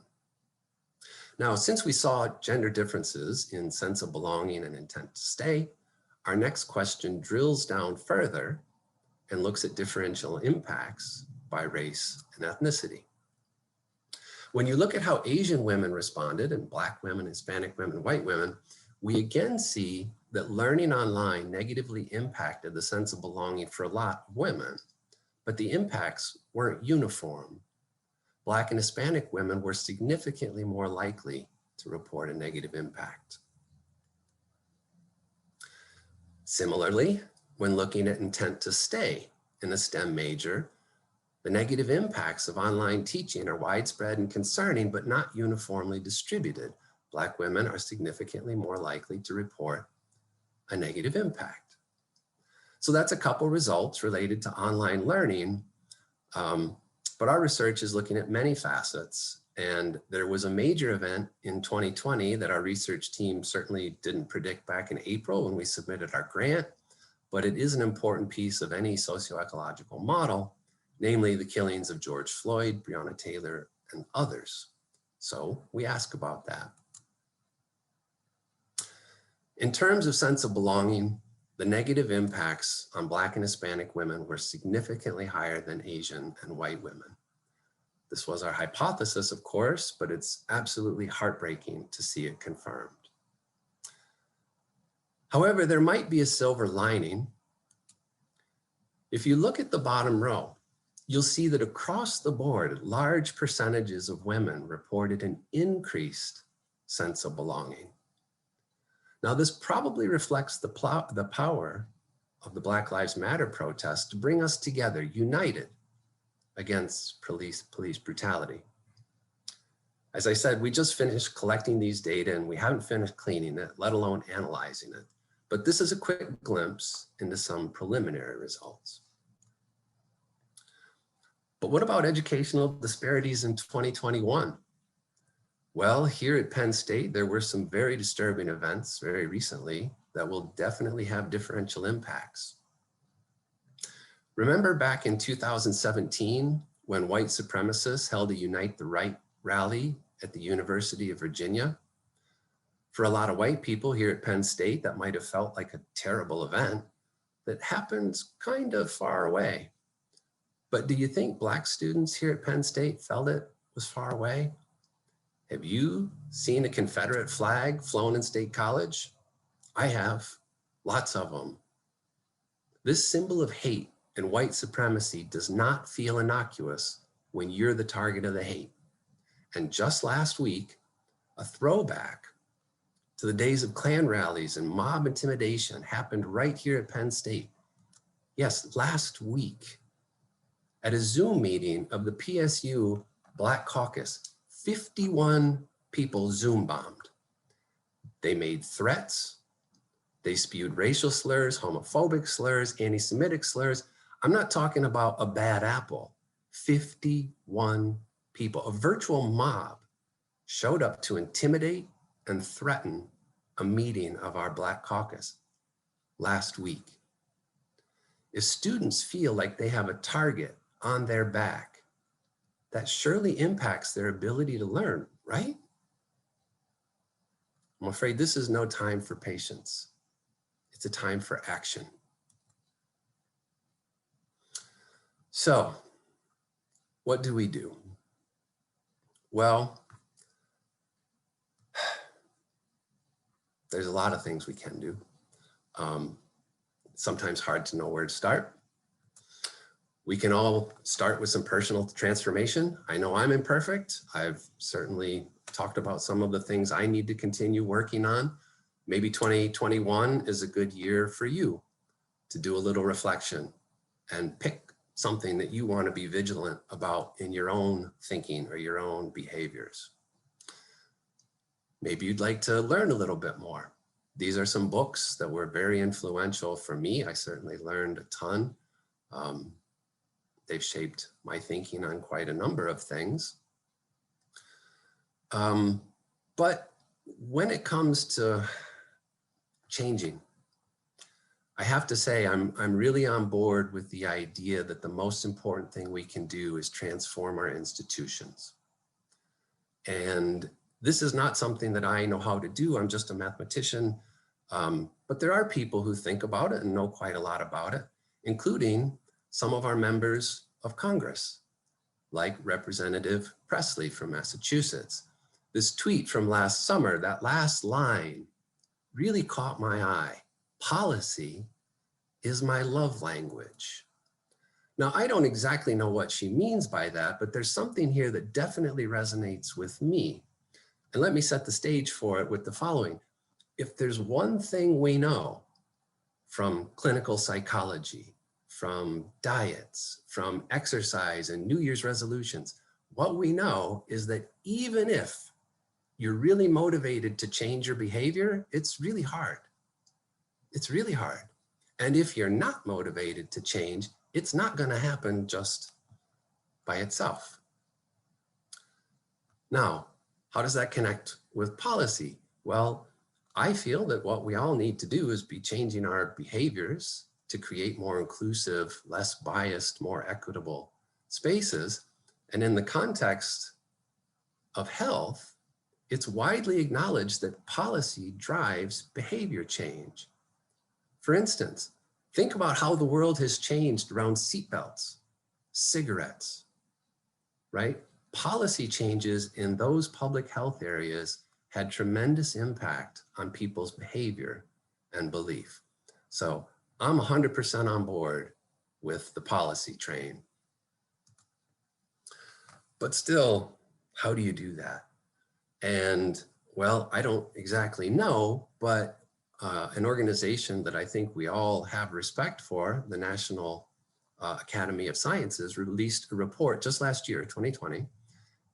Now, since we saw gender differences in sense of belonging and intent to stay, our next question drills down further and looks at differential impacts by race and ethnicity. When you look at how Asian women responded, and Black women, Hispanic women, white women, we again see that learning online negatively impacted the sense of belonging for a lot of women, but the impacts weren't uniform. Black and Hispanic women were significantly more likely to report a negative impact. Similarly, when looking at intent to stay in a STEM major, the negative impacts of online teaching are widespread and concerning, but not uniformly distributed. Black women are significantly more likely to report a negative impact. So that's a couple results related to online learning, but our research is looking at many facets, and there was a major event in 2020 that our research team certainly didn't predict back in April when we submitted our grant, but it is an important piece of any socioecological model, namely the killings of George Floyd, Breonna Taylor, and others. So we ask about that. In terms of sense of belonging, the negative impacts on Black and Hispanic women were significantly higher than Asian and white women. This was our hypothesis, of course, but it's absolutely heartbreaking to see it confirmed. However, there might be a silver lining. If you look at the bottom row, you'll see that across the board, large percentages of women reported an increased sense of belonging. Now, this probably reflects the power of the Black Lives Matter protests to bring us together, united against police brutality. As I said, we just finished collecting these data and we haven't finished cleaning it, let alone analyzing it. But this is a quick glimpse into some preliminary results. But what about educational disparities in 2021? Well, here at Penn State, there were some very disturbing events very recently that will definitely have differential impacts. Remember back in 2017, when white supremacists held a Unite the Right rally at the University of Virginia? For a lot of white people here at Penn State, that might have felt like a terrible event that happens kind of far away. But do you think Black students here at Penn State felt it was far away? Have you seen a Confederate flag flown in State College? I have, lots of them. This symbol of hate and white supremacy does not feel innocuous when you're the target of the hate. And just last week, a throwback to the days of Klan rallies and mob intimidation happened right here at Penn State. Yes, last week, at a Zoom meeting of the PSU Black Caucus, 51 people Zoom bombed. They made threats. They spewed racial slurs, homophobic slurs, anti-Semitic slurs. I'm not talking about a bad apple. 51 people, a virtual mob, showed up to intimidate and threaten a meeting of our Black Caucus last week. If students feel like they have a target on their back, that surely impacts their ability to learn, right? I'm afraid this is no time for patience. It's a time for action. So, what do we do? Well, there's a lot of things we can do. Sometimes hard to know where to start. We can all start with some personal transformation. I know I'm imperfect. I've certainly talked about some of the things I need to continue working on. Maybe 2021 is a good year for you to do a little reflection and pick something that you want to be vigilant about in your own thinking or your own behaviors. Maybe you'd like to learn a little bit more. These are some books that were very influential for me. I certainly learned a ton. They've shaped my thinking on quite a number of things. But when it comes to changing, I have to say I'm really on board with the idea that the most important thing we can do is transform our institutions. And this is not something that I know how to do. I'm just a mathematician. But there are people who think about it and know quite a lot about it, including some of our members of Congress, like Representative Presley from Massachusetts. This tweet from last summer, that last line really caught my eye. Policy is my love language. Now, I don't exactly know what she means by that, but there's something here that definitely resonates with me. And let me set the stage for it with the following. If there's one thing we know from clinical psychology, from diets, from exercise and New Year's resolutions, what we know is that even if you're really motivated to change your behavior, it's really hard. It's really hard. And if you're not motivated to change, it's not going to happen just by itself. Now, how does that connect with policy? Well, I feel that what we all need to do is be changing our behaviors to create more inclusive, less biased, more equitable spaces. And in the context of health, it's widely acknowledged that policy drives behavior change. For instance, think about how the world has changed around seatbelts, cigarettes, right? Policy changes in those public health areas had tremendous impact on people's behavior and belief. So I'm 100% on board with the policy train. But still, how do you do that? And well, I don't exactly know, but an organization that I think we all have respect for, the National Academy of Sciences, released a report just last year, 2020.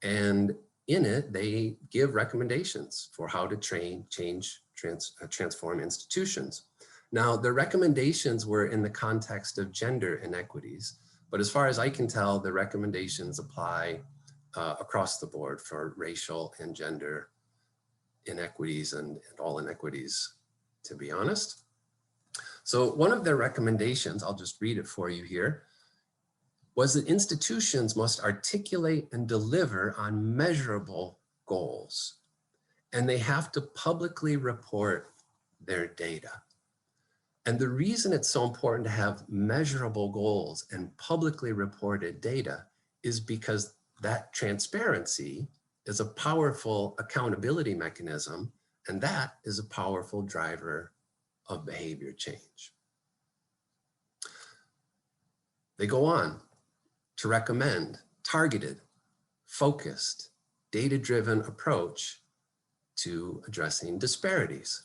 And in it, they give recommendations for how to transform institutions. Now, the recommendations were in the context of gender inequities, but as far as I can tell, the recommendations apply across the board for racial and gender inequities and all inequities, to be honest. So one of their recommendations, I'll just read it for you here, was that institutions must articulate and deliver on measurable goals, and they have to publicly report their data. And the reason it's so important to have measurable goals and publicly reported data is because that transparency is a powerful accountability mechanism, and that is a powerful driver of behavior change. They go on to recommend targeted, focused, data-driven approach to addressing disparities.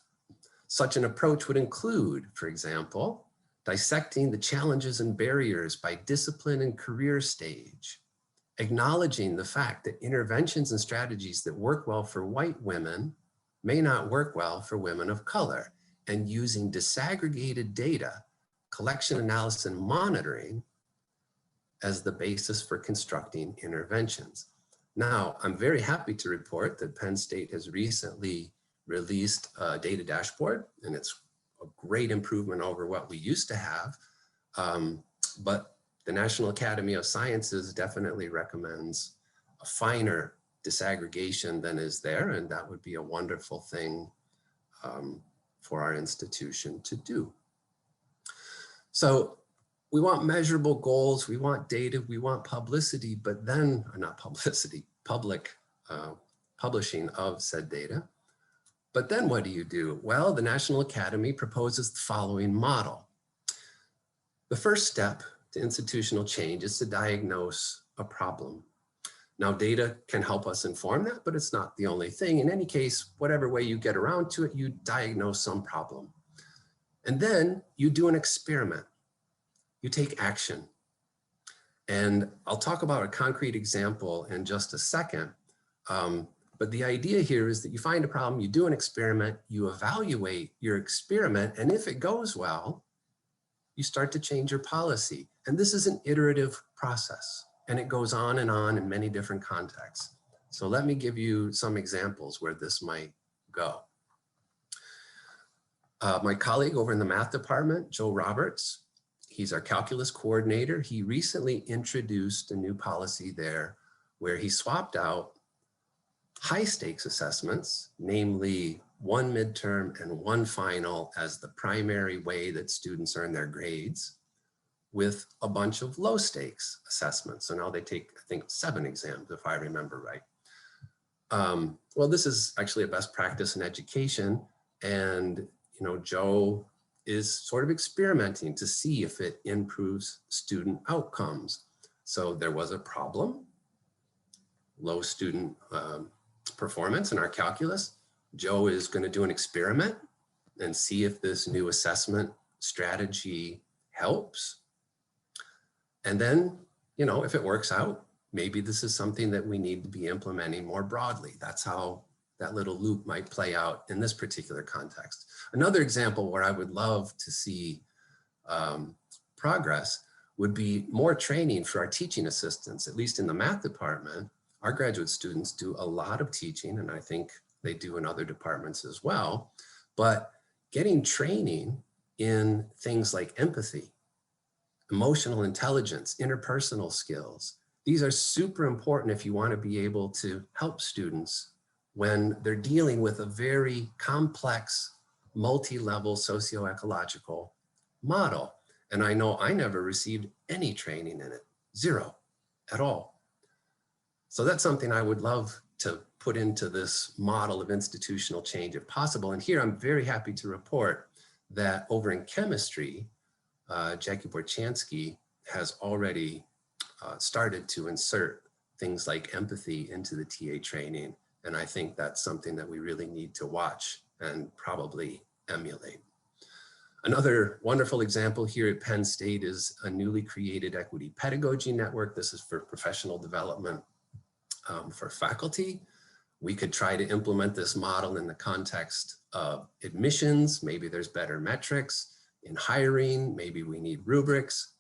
Such an approach would include, for example, dissecting the challenges and barriers by discipline and career stage, acknowledging the fact that interventions and strategies that work well for white women may not work well for women of color, and using disaggregated data, collection, analysis, and monitoring as the basis for constructing interventions. Now, I'm very happy to report that Penn State has recently released a data dashboard, and it's a great improvement over what we used to have. But the National Academy of Sciences definitely recommends a finer disaggregation than is there, and that would be a wonderful thing for our institution to do. So we want measurable goals, we want data, we want publicity, but then, or not publicity, public publishing of said data. But then what do you do? Well, the National Academy proposes the following model. The first step to institutional change is to diagnose a problem. Now, data can help us inform that, but it's not the only thing. In any case, whatever way you get around to it, you diagnose some problem. And then you do an experiment. You take action. And I'll talk about a concrete example in just a second. But the idea here is that you find a problem, you do an experiment, you evaluate your experiment, and if it goes well, you start to change your policy. And this is an iterative process, and it goes on in many different contexts. So let me give you some examples where this might go. My colleague over in the math department, Joe Roberts, he's our calculus coordinator. He recently introduced a new policy there where he swapped out high stakes assessments, namely one midterm and one final as the primary way that students earn their grades, with a bunch of low stakes assessments. So now they take, I think, 7 exams, if I remember right. Well, this is actually a best practice in education. And, Joe is sort of experimenting to see if it improves student outcomes. So there was a problem, low student performance in our calculus. Joe is going to do an experiment and see if this new assessment strategy helps. And then, if it works out, maybe this is something that we need to be implementing more broadly. That's how that little loop might play out in this particular context. Another example where I would love to see progress would be more training for our teaching assistants, at least in the math department. Our graduate students do a lot of teaching, and I think they do in other departments as well, but getting training in things like empathy, emotional intelligence, interpersonal skills. These are super important if you want to be able to help students when they're dealing with a very complex, multi-level socio-ecological model. And I know I never received any training in it, 0 at all. So that's something I would love to put into this model of institutional change if possible. And here I'm very happy to report that over in chemistry, Jackie Borchansky has already started to insert things like empathy into the TA training. And I think that's something that we really need to watch and probably emulate. Another wonderful example here at Penn State is a newly created equity pedagogy network. This is for professional development for faculty. We could try to implement this model in the context of admissions. Maybe there's better metrics. In hiring, maybe we need rubrics.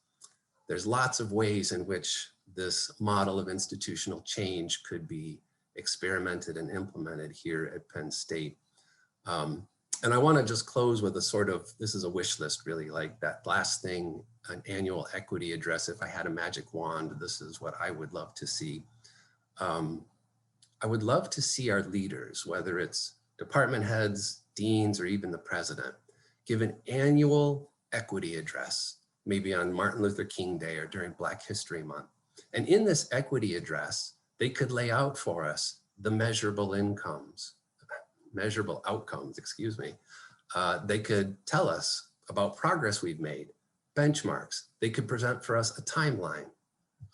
There's lots of ways in which this model of institutional change could be experimented and implemented here at Penn State. And I want to just close with a sort of, this is a wish list really, like that last thing, an annual equity address. If I had a magic wand, this is what I would love to see. I would love to see our leaders, whether it's department heads, deans, or even the president, give an annual equity address, maybe on Martin Luther King Day or during Black History Month. And in this equity address, they could lay out for us the measurable outcomes, excuse me. They could tell us about progress we've made, benchmarks. They could present for us a timeline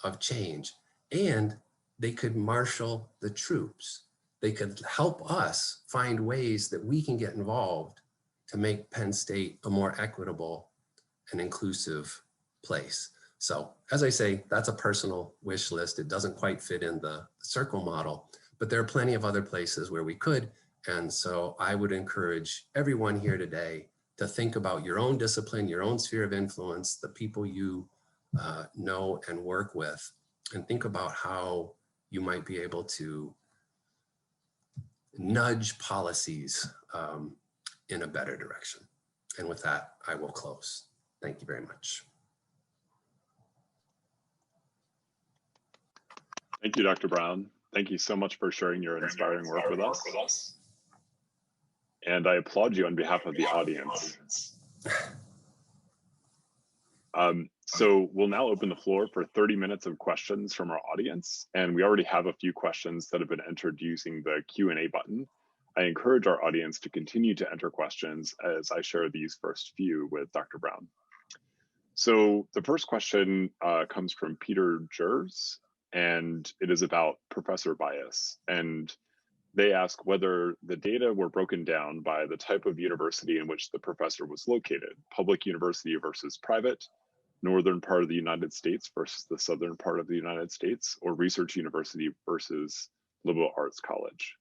of change, and they could marshal the troops. They could help us find ways that we can get involved to make Penn State a more equitable and inclusive place. So as I say, that's a personal wish list. It doesn't quite fit in the circle model, but there are plenty of other places where we could. And so I would encourage everyone here today to think about your own discipline, your own sphere of influence, the people you know and work with, and think about how you might be able to nudge policies in a better direction. And with that, I will close. Thank you very much. Thank you, Dr. Brown. Thank you so much for sharing your inspiring work with us. And I applaud you on behalf of the audience. So we'll now open the floor for 30 minutes of questions from our audience. And we already have a few questions that have been entered using the Q&A button. I encourage our audience to continue to enter questions as I share these first few with Dr. Brown. So the first question comes from Peter Jers. and it is about professor bias. And they ask whether the data were broken down by the type of university in which the professor was located, public university versus private, northern part of the United States versus the southern part of the United States, or research university versus liberal arts college.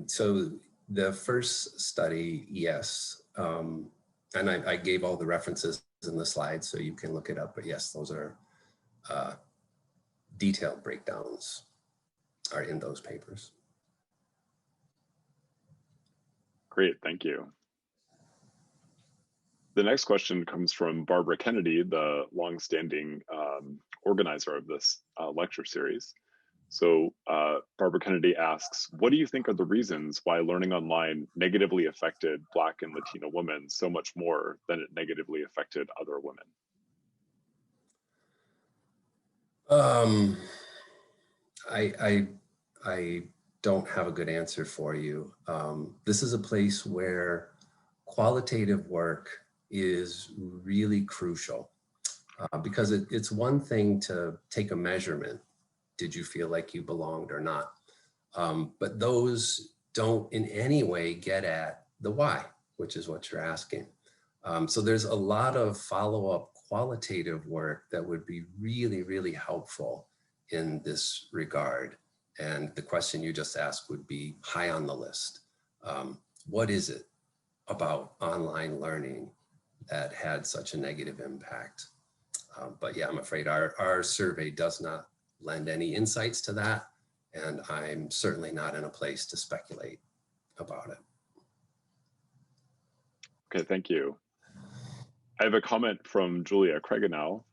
So the first study, yes. And I gave all the references in the slide so you can look it up, but yes, those are detailed breakdowns are in those papers. Great, thank you. The next question comes from Barbara Kennedy, the longstanding organizer of this lecture series. So Barbara Kennedy asks, what do you think are the reasons why learning online negatively affected Black and Latino women so much more than it negatively affected other women? I don't have a good answer for you. This is a place where qualitative work is really crucial because it's one thing to take a measurement. Did you feel like you belonged or not? But those don't in any way get at the why, which is what you're asking. So there's a lot of follow-up qualitative work that would be really, really helpful in this regard. And the question you just asked would be high on the list. What is it about online learning that had such a negative impact? But yeah, I'm afraid our survey does not lend any insights to that. And I'm certainly not in a place to speculate about it. Okay, thank you. I have a comment from Julia Craigenow.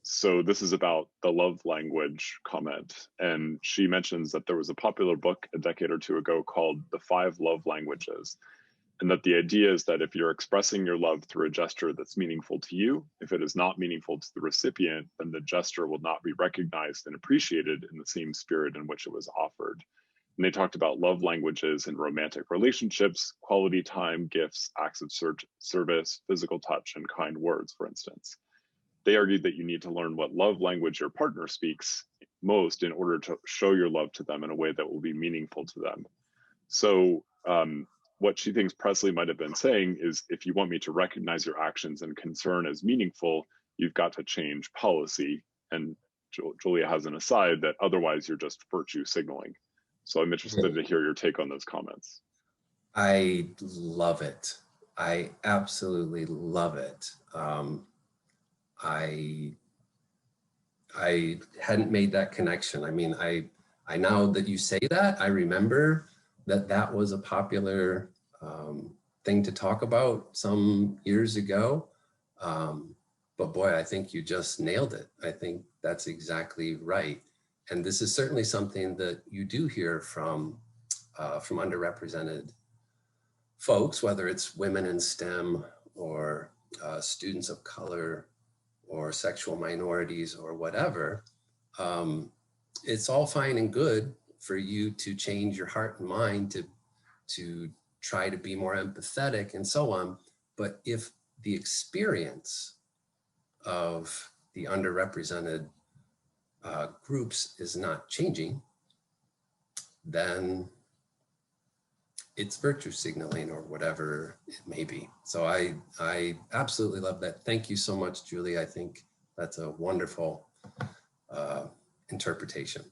So this is about the love language comment. And she mentions that there was a popular book a decade or two ago called The 5 Love Languages. And that the idea is that if you're expressing your love through a gesture that's meaningful to you, if it is not meaningful to the recipient, then the gesture will not be recognized and appreciated in the same spirit in which it was offered. And they talked about love languages in romantic relationships, quality time, gifts, acts of service, physical touch, and kind words, for instance. They argued that you need to learn what love language your partner speaks most in order to show your love to them in a way that will be meaningful to them. So what she thinks Presley might have been saying is, if you want me to recognize your actions and concern as meaningful, you've got to change policy. And Julia has an aside that otherwise you're just virtue signaling. So I'm interested to hear your take on those comments. I love it. I absolutely love it. I hadn't made that connection. I mean, I now that you say that, I remember that was a popular thing to talk about some years ago. But boy, I think you just nailed it. I think that's exactly right. And this is certainly something that you do hear from underrepresented folks, whether it's women in STEM or students of color or sexual minorities or whatever. It's all fine and good for you to change your heart and mind to try to be more empathetic and so on. But if the experience of the underrepresented groups is not changing, then it's virtue signaling or whatever it may be. So I absolutely love that. Thank you so much, Julie. I think that's a wonderful interpretation.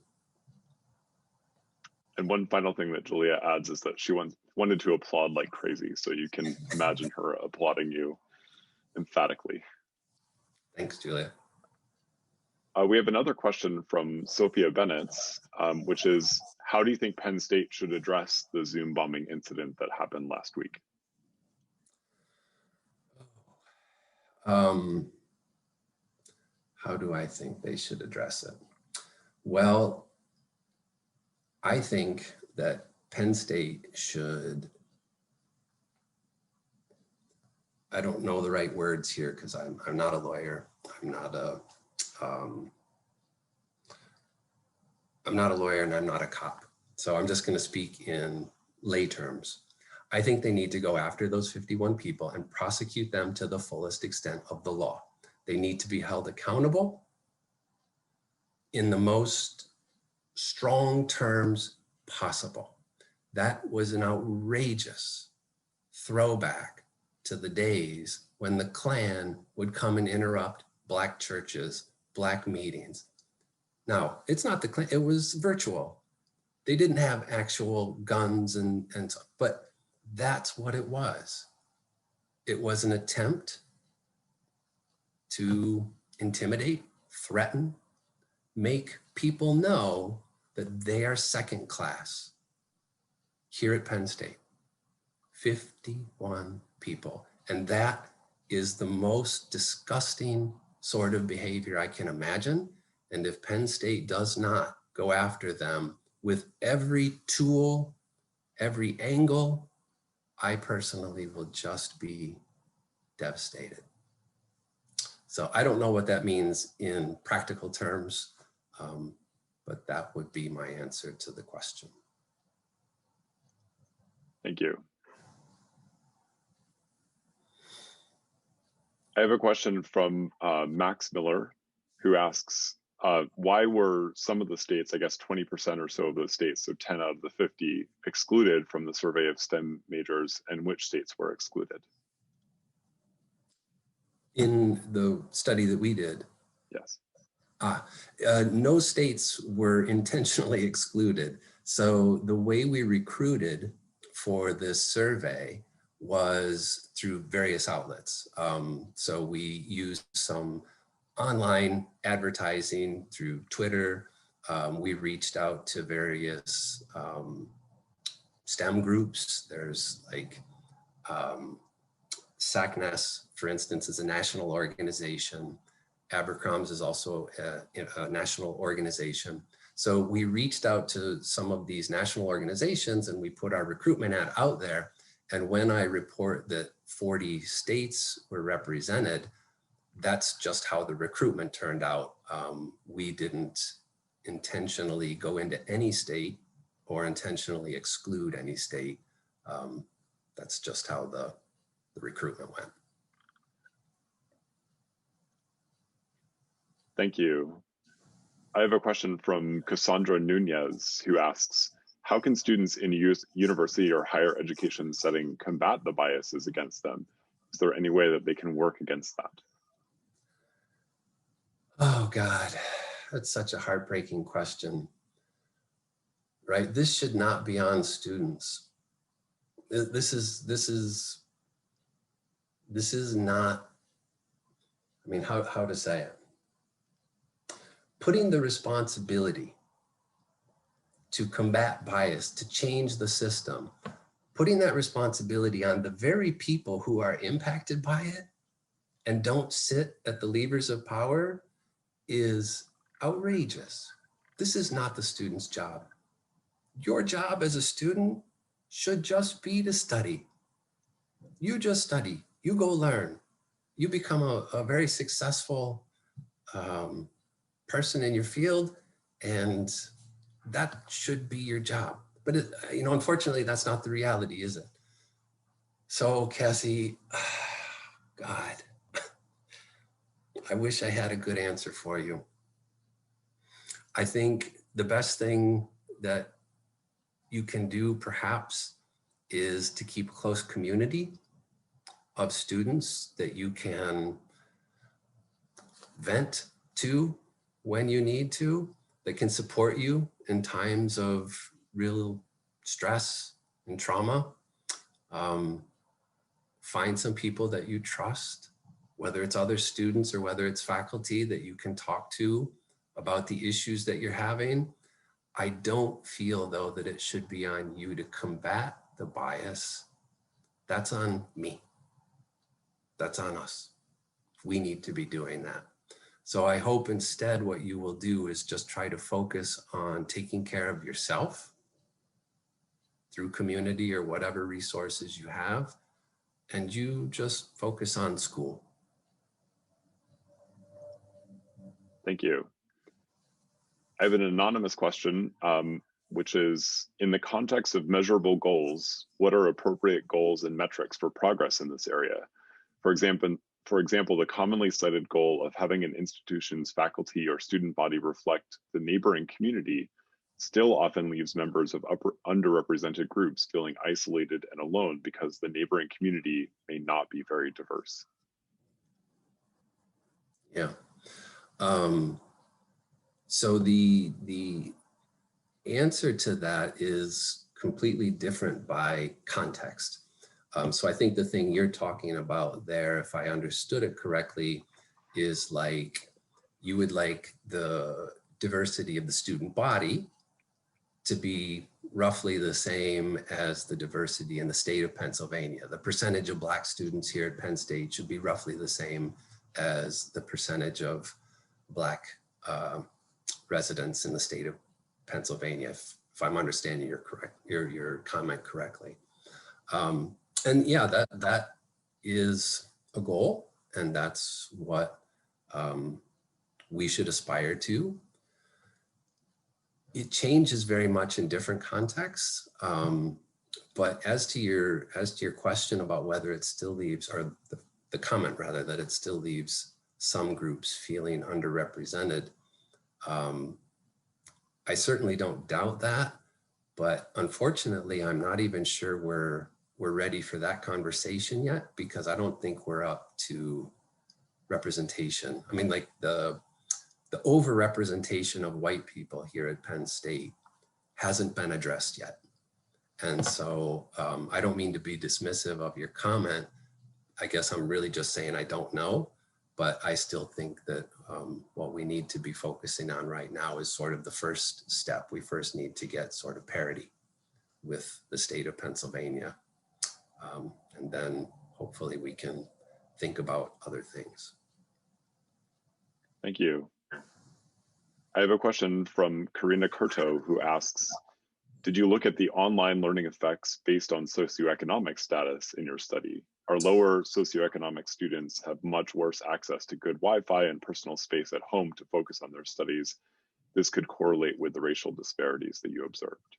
And one final thing that Julia adds is that she wanted to applaud like crazy. So you can imagine her applauding you emphatically. Thanks, Julia. We have another question from Sophia Bennett, which is, how do you think Penn State should address the Zoom bombing incident that happened last week? How do I think they should address it? Well, I think that Penn State should, I don't know the right words here because I'm not a lawyer. I'm not a lawyer and I'm not a cop. So I'm just going to speak in lay terms. I think they need to go after those 51 people and prosecute them to the fullest extent of the law. They need to be held accountable in the most strong terms possible. That was an outrageous throwback to the days when the Klan would come and interrupt Black churches, Black meetings. Now, it's not the Klan, it was virtual. They didn't have actual guns but that's what it was. It was an attempt to intimidate, threaten, make people know that they are second class. Here at Penn State, 51 people. And that is the most disgusting sort of behavior I can imagine. And if Penn State does not go after them with every tool, every angle, I personally will just be devastated. So I don't know what that means in practical terms, but that would be my answer to the question. Thank you. I have a question from Max Miller, who asks, why were some of the states, I guess 20% or so of the states, so 10 out of the 50, excluded from the survey of STEM majors, and which states were excluded? In the study that we did? Yes. No states were intentionally excluded. So the way we recruited for this survey was through various outlets. So we used some online advertising through Twitter. We reached out to various STEM groups. There's like SACNES, for instance, is a national organization. Abercrombs is also a national organization. So we reached out to some of these national organizations and we put our recruitment ad out there. And when I report that 40 states were represented, that's just how the recruitment turned out. We didn't intentionally go into any state or intentionally exclude any state. That's just how the recruitment went. Thank you. I have a question from Cassandra Nunez, who asks, how can students in a university or higher education setting combat the biases against them? Is there any way that they can work against that? Oh God, that's such a heartbreaking question, right? This should not be on students. This is not, I mean, how to say it? Putting the responsibility to combat bias, to change the system, putting that responsibility on the very people who are impacted by it and don't sit at the levers of power is outrageous. This is not the student's job. Your job as a student should just be to study. You just study, you go learn. You become a very successful person in your field, and that should be your job. But unfortunately, that's not the reality, is it? So Cassie, God, I wish I had a good answer for you. I think the best thing that you can do perhaps is to keep a close community of students that you can vent to when you need to, that can support you in times of real stress and trauma. Find some people that you trust, whether it's other students or whether it's faculty that you can talk to about the issues that you're having. I don't feel though that it should be on you to combat the bias. That's on me. That's on us. We need to be doing that. So I hope instead what you will do is just try to focus on taking care of yourself through community or whatever resources you have, and you just focus on school. Thank you. I have an anonymous question, which is, in the context of measurable goals, what are appropriate goals and metrics for progress in this area? For example, For example, the commonly cited goal of having an institution's faculty or student body reflect the neighboring community still often leaves members of underrepresented groups feeling isolated and alone because the neighboring community may not be very diverse. Yeah. So the answer to that is completely different by context. So I think the thing you're talking about there, if I understood it correctly, is like you would like the diversity of the student body to be roughly the same as the diversity in the state of Pennsylvania. The percentage of Black students here at Penn State should be roughly the same as the percentage of Black residents in the state of Pennsylvania, if I'm understanding your comment correctly. And yeah, that is a goal, and that's what we should aspire to. It changes very much in different contexts, but as to your question about whether it still leaves, or the comment rather, that it still leaves some groups feeling underrepresented, I certainly don't doubt that, but unfortunately, I'm not even sure we're ready for that conversation yet, because I don't think we're up to representation. I mean, like the overrepresentation of white people here at Penn State hasn't been addressed yet. And so I don't mean to be dismissive of your comment. I guess I'm really just saying I don't know, but I still think that what we need to be focusing on right now is sort of the first step. We first need to get sort of parity with the state of Pennsylvania. And then hopefully we can think about other things. Thank you. I have a question from Karina Curto, who asks, did you look at the online learning effects based on socioeconomic status in your study? Our lower socioeconomic students have much worse access to good Wi-Fi and personal space at home to focus on their studies. This could correlate with the racial disparities that you observed.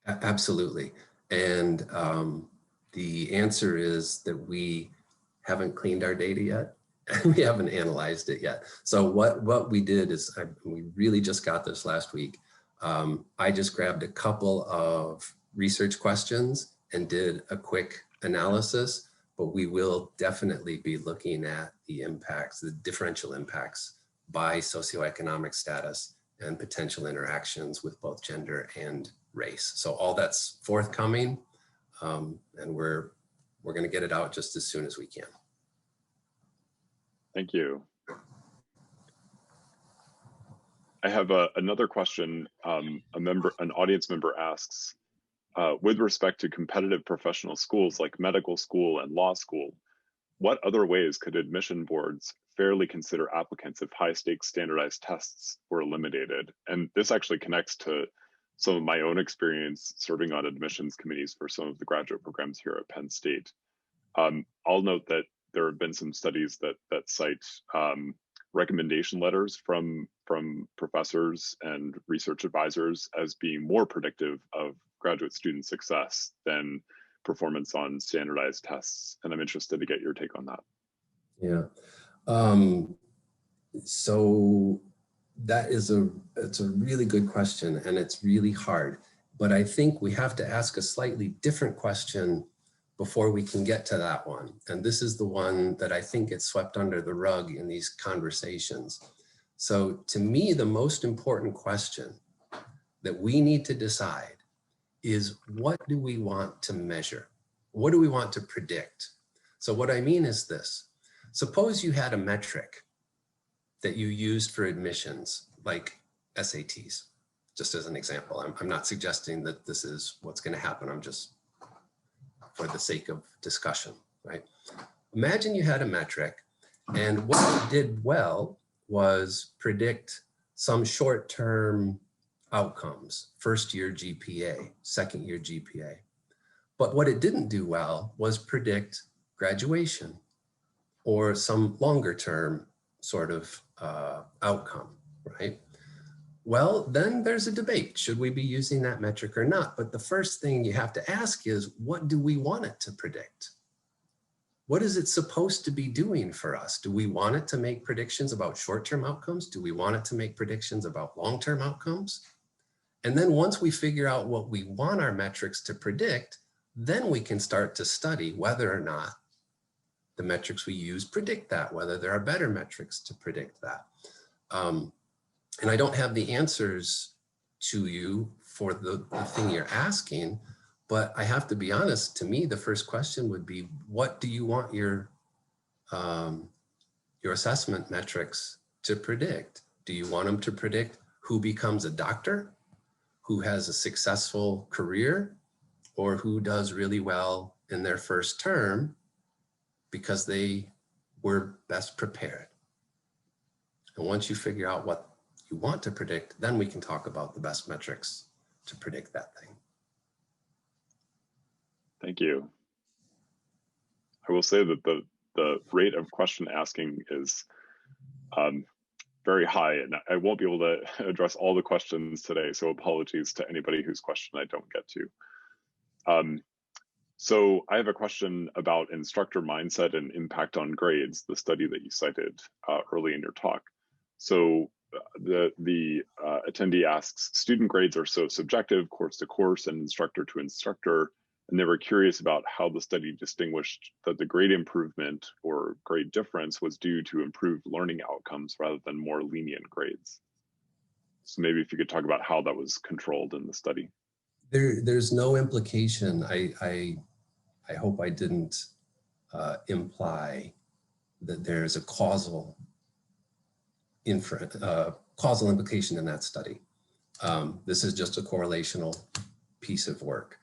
Absolutely. And the answer is that we haven't cleaned our data yet. We haven't analyzed it yet. So what we did is, we really just got this last week. I just grabbed a couple of research questions and did a quick analysis, but we will definitely be looking at the impacts, the differential impacts by socioeconomic status and potential interactions with both gender and race. So all that's forthcoming, and we're going to get it out just as soon as we can. Thank you. I have another question. An audience member asks, with respect to competitive professional schools like medical school and law school, what other ways could admission boards fairly consider applicants if high stakes standardized tests were eliminated? And this actually connects to some of my own experience serving on admissions committees for some of the graduate programs here at Penn State. I'll note that there have been some studies that cite recommendation letters from professors and research advisors as being more predictive of graduate student success than performance on standardized tests. And I'm interested to get your take on that. Yeah. So that is it's a really good question, and it's really hard. But I think we have to ask a slightly different question before we can get to that one. And this is the one that I think gets swept under the rug in these conversations. So to me, the most important question that we need to decide is, what do we want to measure? What do we want to predict? So what I mean is this: suppose you had a metric that you used for admissions, like SATs, just as an example. I'm not suggesting that this is what's going to happen. I'm just for the sake of discussion, right? Imagine you had a metric, and what it did well was predict some short-term outcomes, first-year GPA, second-year GPA. But what it didn't do well was predict graduation or some longer-term sort of outcome, right? Well, then there's a debate. Should we be using that metric or not? But the first thing you have to ask is, what do we want it to predict? what is it supposed to be doing for us? Do we want it to make predictions about short-term outcomes? Do we want it to make predictions about long-term outcomes? And then once we figure out what we want our metrics to predict, then we can start to study whether or not the metrics we use predict that, whether there are better metrics to predict that. And I don't have the answers to you for the thing you're asking, but I have to be honest, to me, the first question would be, what do you want your assessment metrics to predict? Do you want them to predict who becomes a doctor, who has a successful career, or who does really well in their first term because they were best prepared? And once you figure out what you want to predict, then we can talk about the best metrics to predict that thing. Thank you. I will say that the rate of question asking is very high, and I won't be able to address all the questions today, so apologies to anybody whose question I don't get to. So I have a question about instructor mindset and impact on grades, the study that you cited early in your talk. So the attendee asks, student grades are so subjective, course to course and instructor to instructor, and they were curious about how the study distinguished that the grade improvement or grade difference was due to improved learning outcomes rather than more lenient grades. So maybe if you could talk about how that was controlled in the study. There's no implication. I hope I didn't imply that there's a causal implication in that study. This is just a correlational piece of work.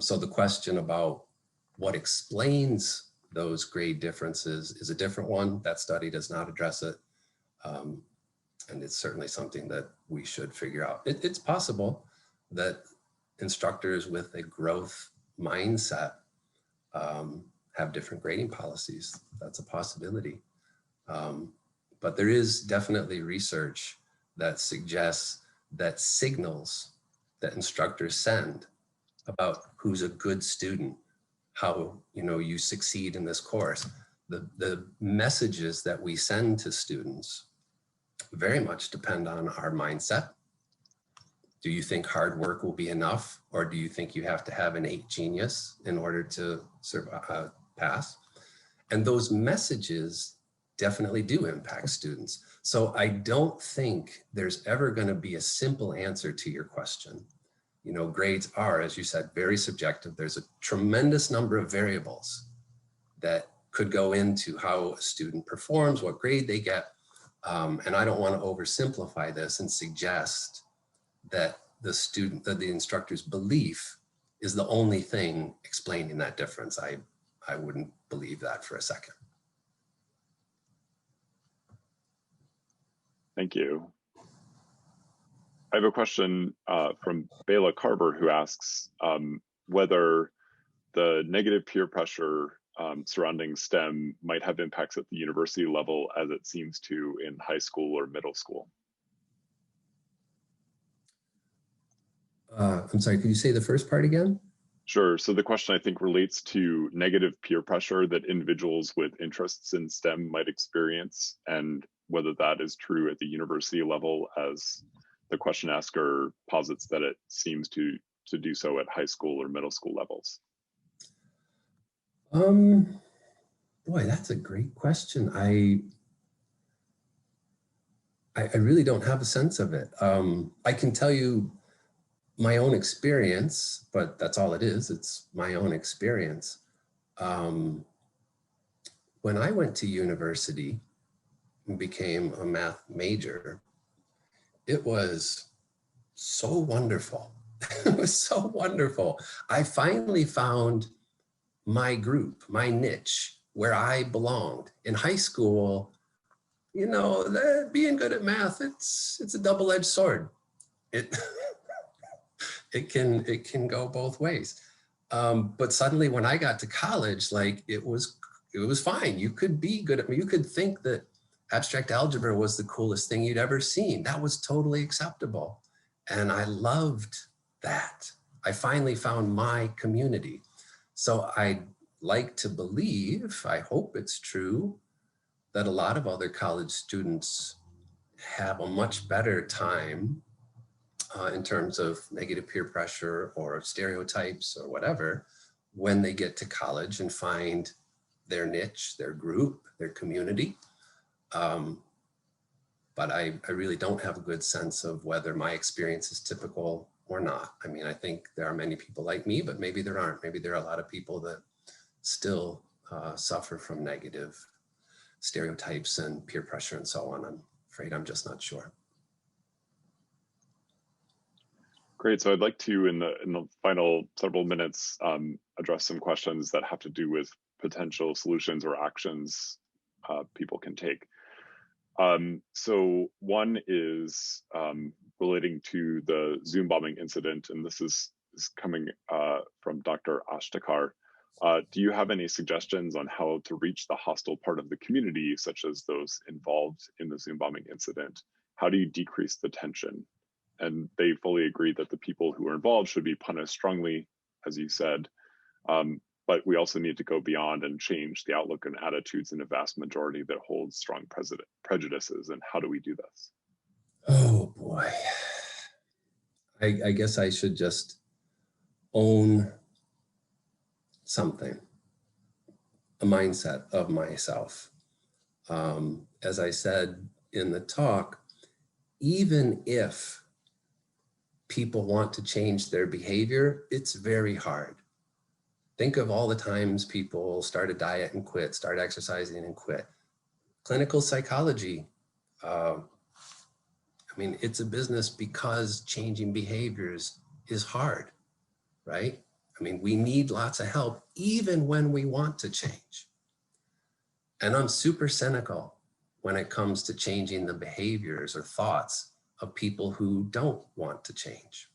So the question about what explains those grade differences is a different one. That study does not address it. And it's certainly something that we should figure out. It's possible that instructors with a growth mindset have different grading policies. That's a possibility. But there is definitely research that suggests that signals that instructors send about who's a good student, how you succeed in this course, the messages that we send to students very much depend on our mindset. Do you think hard work will be enough, or do you think you have to have an 8 genius in order to pass? And those messages definitely do impact students. So I don't think there's ever going to be a simple answer to your question. Grades are, as you said, very subjective. There's a tremendous number of variables that could go into how a student performs, what grade they get. And I don't want to oversimplify this and suggest that the instructor's belief is the only thing explaining that difference. I wouldn't believe that for a second. Thank you. I have a question from Bela Carver, who asks whether the negative peer pressure surrounding STEM might have impacts at the university level as it seems to in high school or middle school. I'm sorry, could you say the first part again? Sure. So the question, I think, relates to negative peer pressure that individuals with interests in STEM might experience, and whether that is true at the university level, as the question asker posits that it seems to do so at high school or middle school levels. Boy, that's a great question. I really don't have a sense of it. I can tell you my own experience, but that's all it is. It's my own experience. When I went to university and became a math major, it was so wonderful. It was so wonderful. I finally found my group, my niche, where I belonged. In high school, being good at math, it's a double-edged sword. It can go both ways. But suddenly when I got to college, it was fine. You could be good at, you could think that abstract algebra was the coolest thing you'd ever seen. That was totally acceptable. And I loved that. I finally found my community. So I like to believe, I hope it's true, that a lot of other college students have a much better time in terms of negative peer pressure or stereotypes or whatever when they get to college and find their niche, their group, their community. But I really don't have a good sense of whether my experience is typical or not. I mean, I think there are many people like me, but maybe there aren't. Maybe there are a lot of people that still suffer from negative stereotypes and peer pressure and so on. I'm afraid I'm just not sure. Great. So I'd like to, in the final several minutes, address some questions that have to do with potential solutions or actions people can take. So one is relating to the Zoom bombing incident, and this is coming from Dr. Ashtekar. Do you have any suggestions on how to reach the hostile part of the community, such as those involved in the Zoom bombing incident? How do you decrease the tension? And they fully agree that the people who are involved should be punished strongly, as you said. But we also need to go beyond and change the outlook and attitudes in a vast majority that holds strong prejudices. And how do we do this? Oh boy. I guess I should just own something, a mindset of myself. As I said in the talk, even if people want to change their behavior, it's very hard. Think of all the times people start a diet and quit, start exercising and quit. Clinical psychology, I mean, it's a business because changing behaviors is hard, right? I mean, we need lots of help even when we want to change. And I'm super cynical when it comes to changing the behaviors or thoughts of people who don't want to change.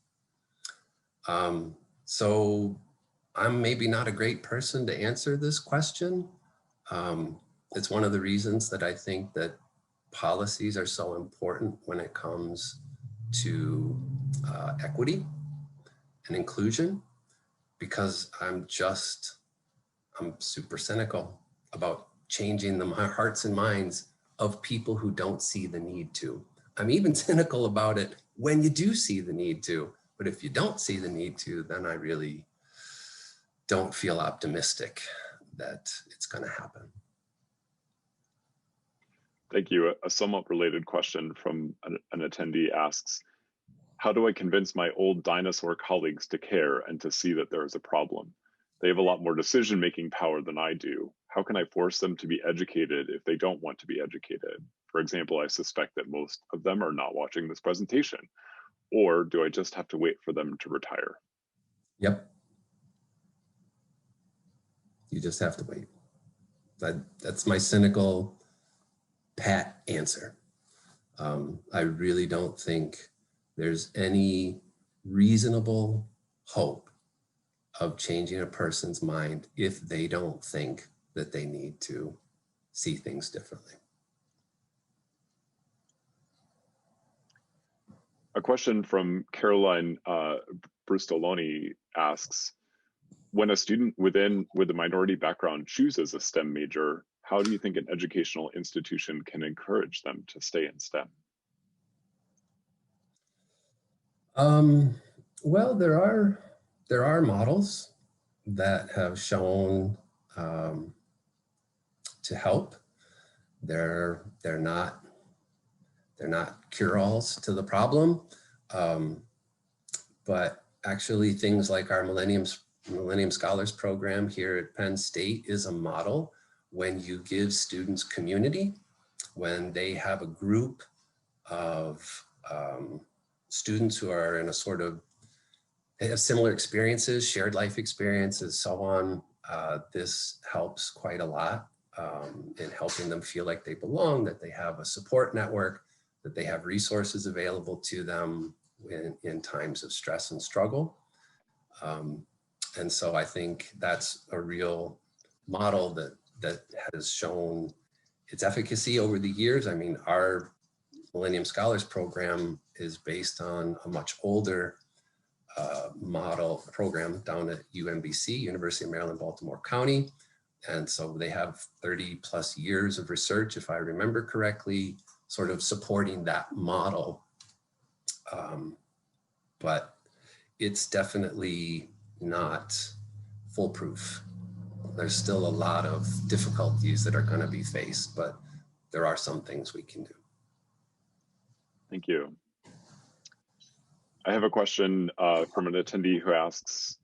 So I'm maybe not a great person to answer this question. It's one of the reasons that I think that policies are so important when it comes to equity and inclusion, because I'm super cynical about changing the hearts and minds of people who don't see the need to. I'm even cynical about it when you do see the need to, but if you don't see the need to, then I really don't feel optimistic that it's going to happen. Thank you. A somewhat related question from an attendee asks, how do I convince my old dinosaur colleagues to care and to see that there is a problem? They have a lot more decision-making power than I do. How can I force them to be educated if they don't want to be educated? For example, I suspect that most of them are not watching this presentation. Or do I just have to wait for them to retire? Yep. You just have to wait. That's my cynical, pat answer. I really don't think there's any reasonable hope of changing a person's mind if they don't think that they need to see things differently. A question from Caroline Brustoloni asks, when a student with a minority background chooses a STEM major, how do you think an educational institution can encourage them to stay in STEM? Well, there are models that have shown to help. They're not cure-alls to the problem, but actually things like our Millennium Scholars Program here at Penn State is a model. When you give students community, when they have a group of students who are in a sort of, they have similar experiences, shared life experiences, so on, this helps quite a lot in helping them feel like they belong, that they have a support network, that they have resources available to them in times of stress and struggle. And so I think that's a real model that has shown its efficacy over the years. I mean, our Millennium Scholars Program is based on a much older model program down at UMBC, University of Maryland, Baltimore County. And so they have 30 plus years of research, if I remember correctly, sort of supporting that model. But it's definitely not foolproof. There's still a lot of difficulties that are going to be faced, but there are some things we can do. Thank you. I have a question from an attendee who asks,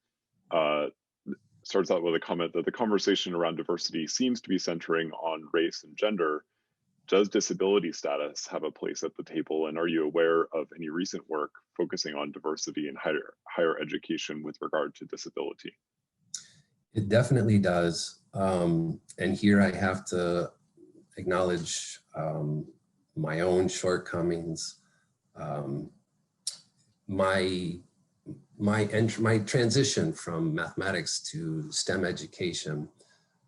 starts out with a comment that the conversation around diversity seems to be centering on race and gender. Does disability status have a place at the table? And are you aware of any recent work focusing on diversity in higher education with regard to disability? It definitely does. And here I have to acknowledge my own shortcomings. My transition from mathematics to STEM education,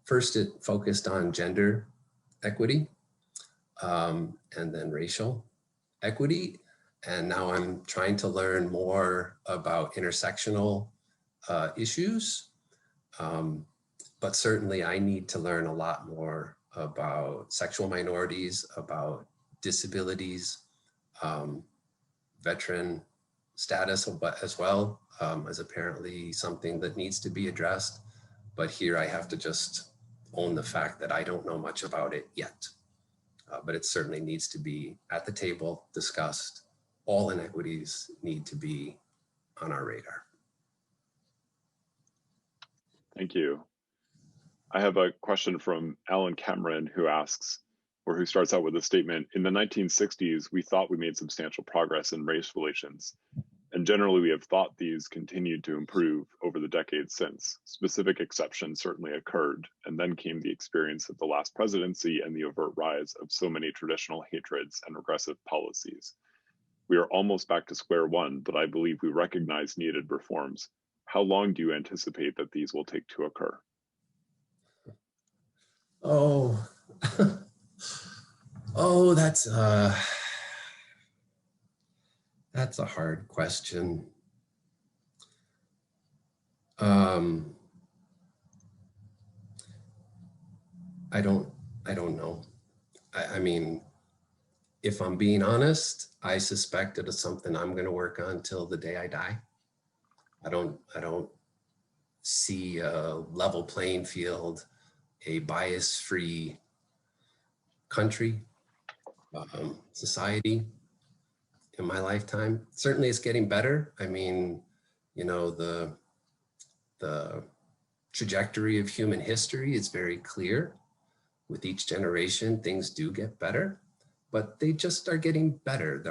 first it focused on gender equity, and then racial equity. And now I'm trying to learn more about intersectional issues. But certainly I need to learn a lot more about sexual minorities, about disabilities, veteran status as well, as apparently something that needs to be addressed. But here I have to just own the fact that I don't know much about it yet. But it certainly needs to be at the table, discussed. All inequities need to be on our radar. Thank you. I have a question from Alan Cameron who asks, or who starts out with a statement, in the 1960s, we thought we made substantial progress in race relations. And generally, we have thought these continued to improve over the decades since. Specific exceptions certainly occurred, and then came the experience of the last presidency and the overt rise of so many traditional hatreds and regressive policies. We are almost back to square one, but I believe we recognize needed reforms. How long do you anticipate that these will take to occur? Oh, oh, that's a hard question. I don't know. I mean, if I'm being honest, I suspect it is something I'm going to work on till the day I die. I don't see a level playing field, a bias-free country, society in my lifetime. Certainly it's getting better. I mean, you know, the trajectory of human history is very clear. With each generation, things do get better, but they just are getting better.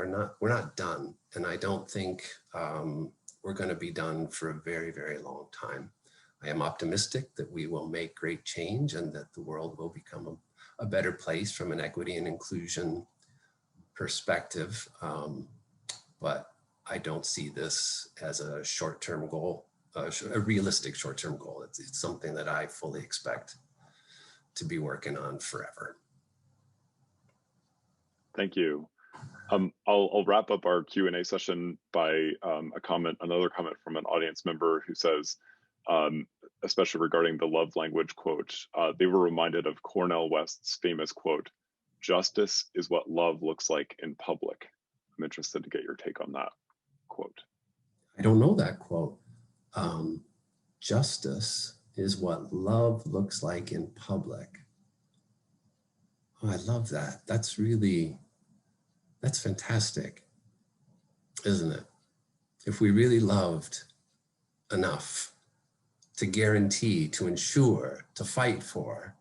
We're not done. And I don't think we're going to be done for a very, very long time. I am optimistic that we will make great change and that the world will become a better place from an equity and inclusion perspective. But I don't see this as a short-term goal, a realistic short-term goal. It's something that I fully expect to be working on forever. Thank you. I'll wrap up our Q&A session by another comment from an audience member who says, especially regarding the love language quote, they were reminded of Cornel West's famous quote, "Justice is what love looks like in public." I'm interested to get your take on that quote. I don't know that quote. Justice is what love looks like in public. Oh, I love that. That's fantastic, isn't it? If we really loved enough to guarantee, to ensure, to fight for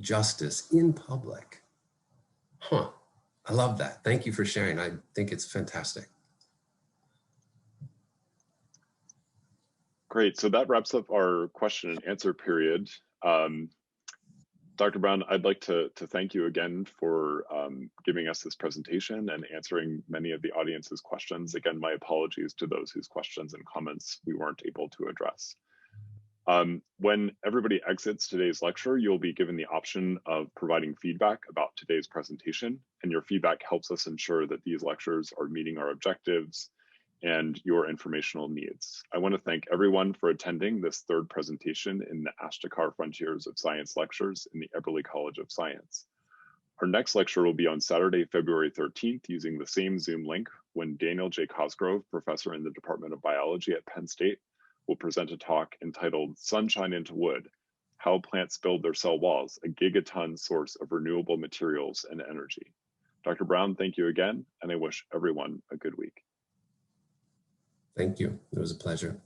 justice in public. I love that. Thank you for sharing. I think it's fantastic. Great, so that wraps up our question and answer period. Dr. Brown, I'd like to thank you again for giving us this presentation and answering many of the audience's questions. Again, my apologies to those whose questions and comments we weren't able to address. When everybody exits today's lecture, you'll be given the option of providing feedback about today's presentation, and your feedback helps us ensure that these lectures are meeting our objectives and your informational needs. I want to thank everyone for attending this third presentation in the Ashtekar Frontiers of Science lectures in the Eberly College of Science. Our next lecture will be on Saturday, February 13th, using the same Zoom link, when Daniel J. Cosgrove, professor in the Department of Biology at Penn State, will present a talk entitled Sunshine into Wood, How Plants Build Their Cell Walls, a Gigaton Source of Renewable Materials and Energy. Dr. Brown, thank you again, and I wish everyone a good week. Thank you. It was a pleasure.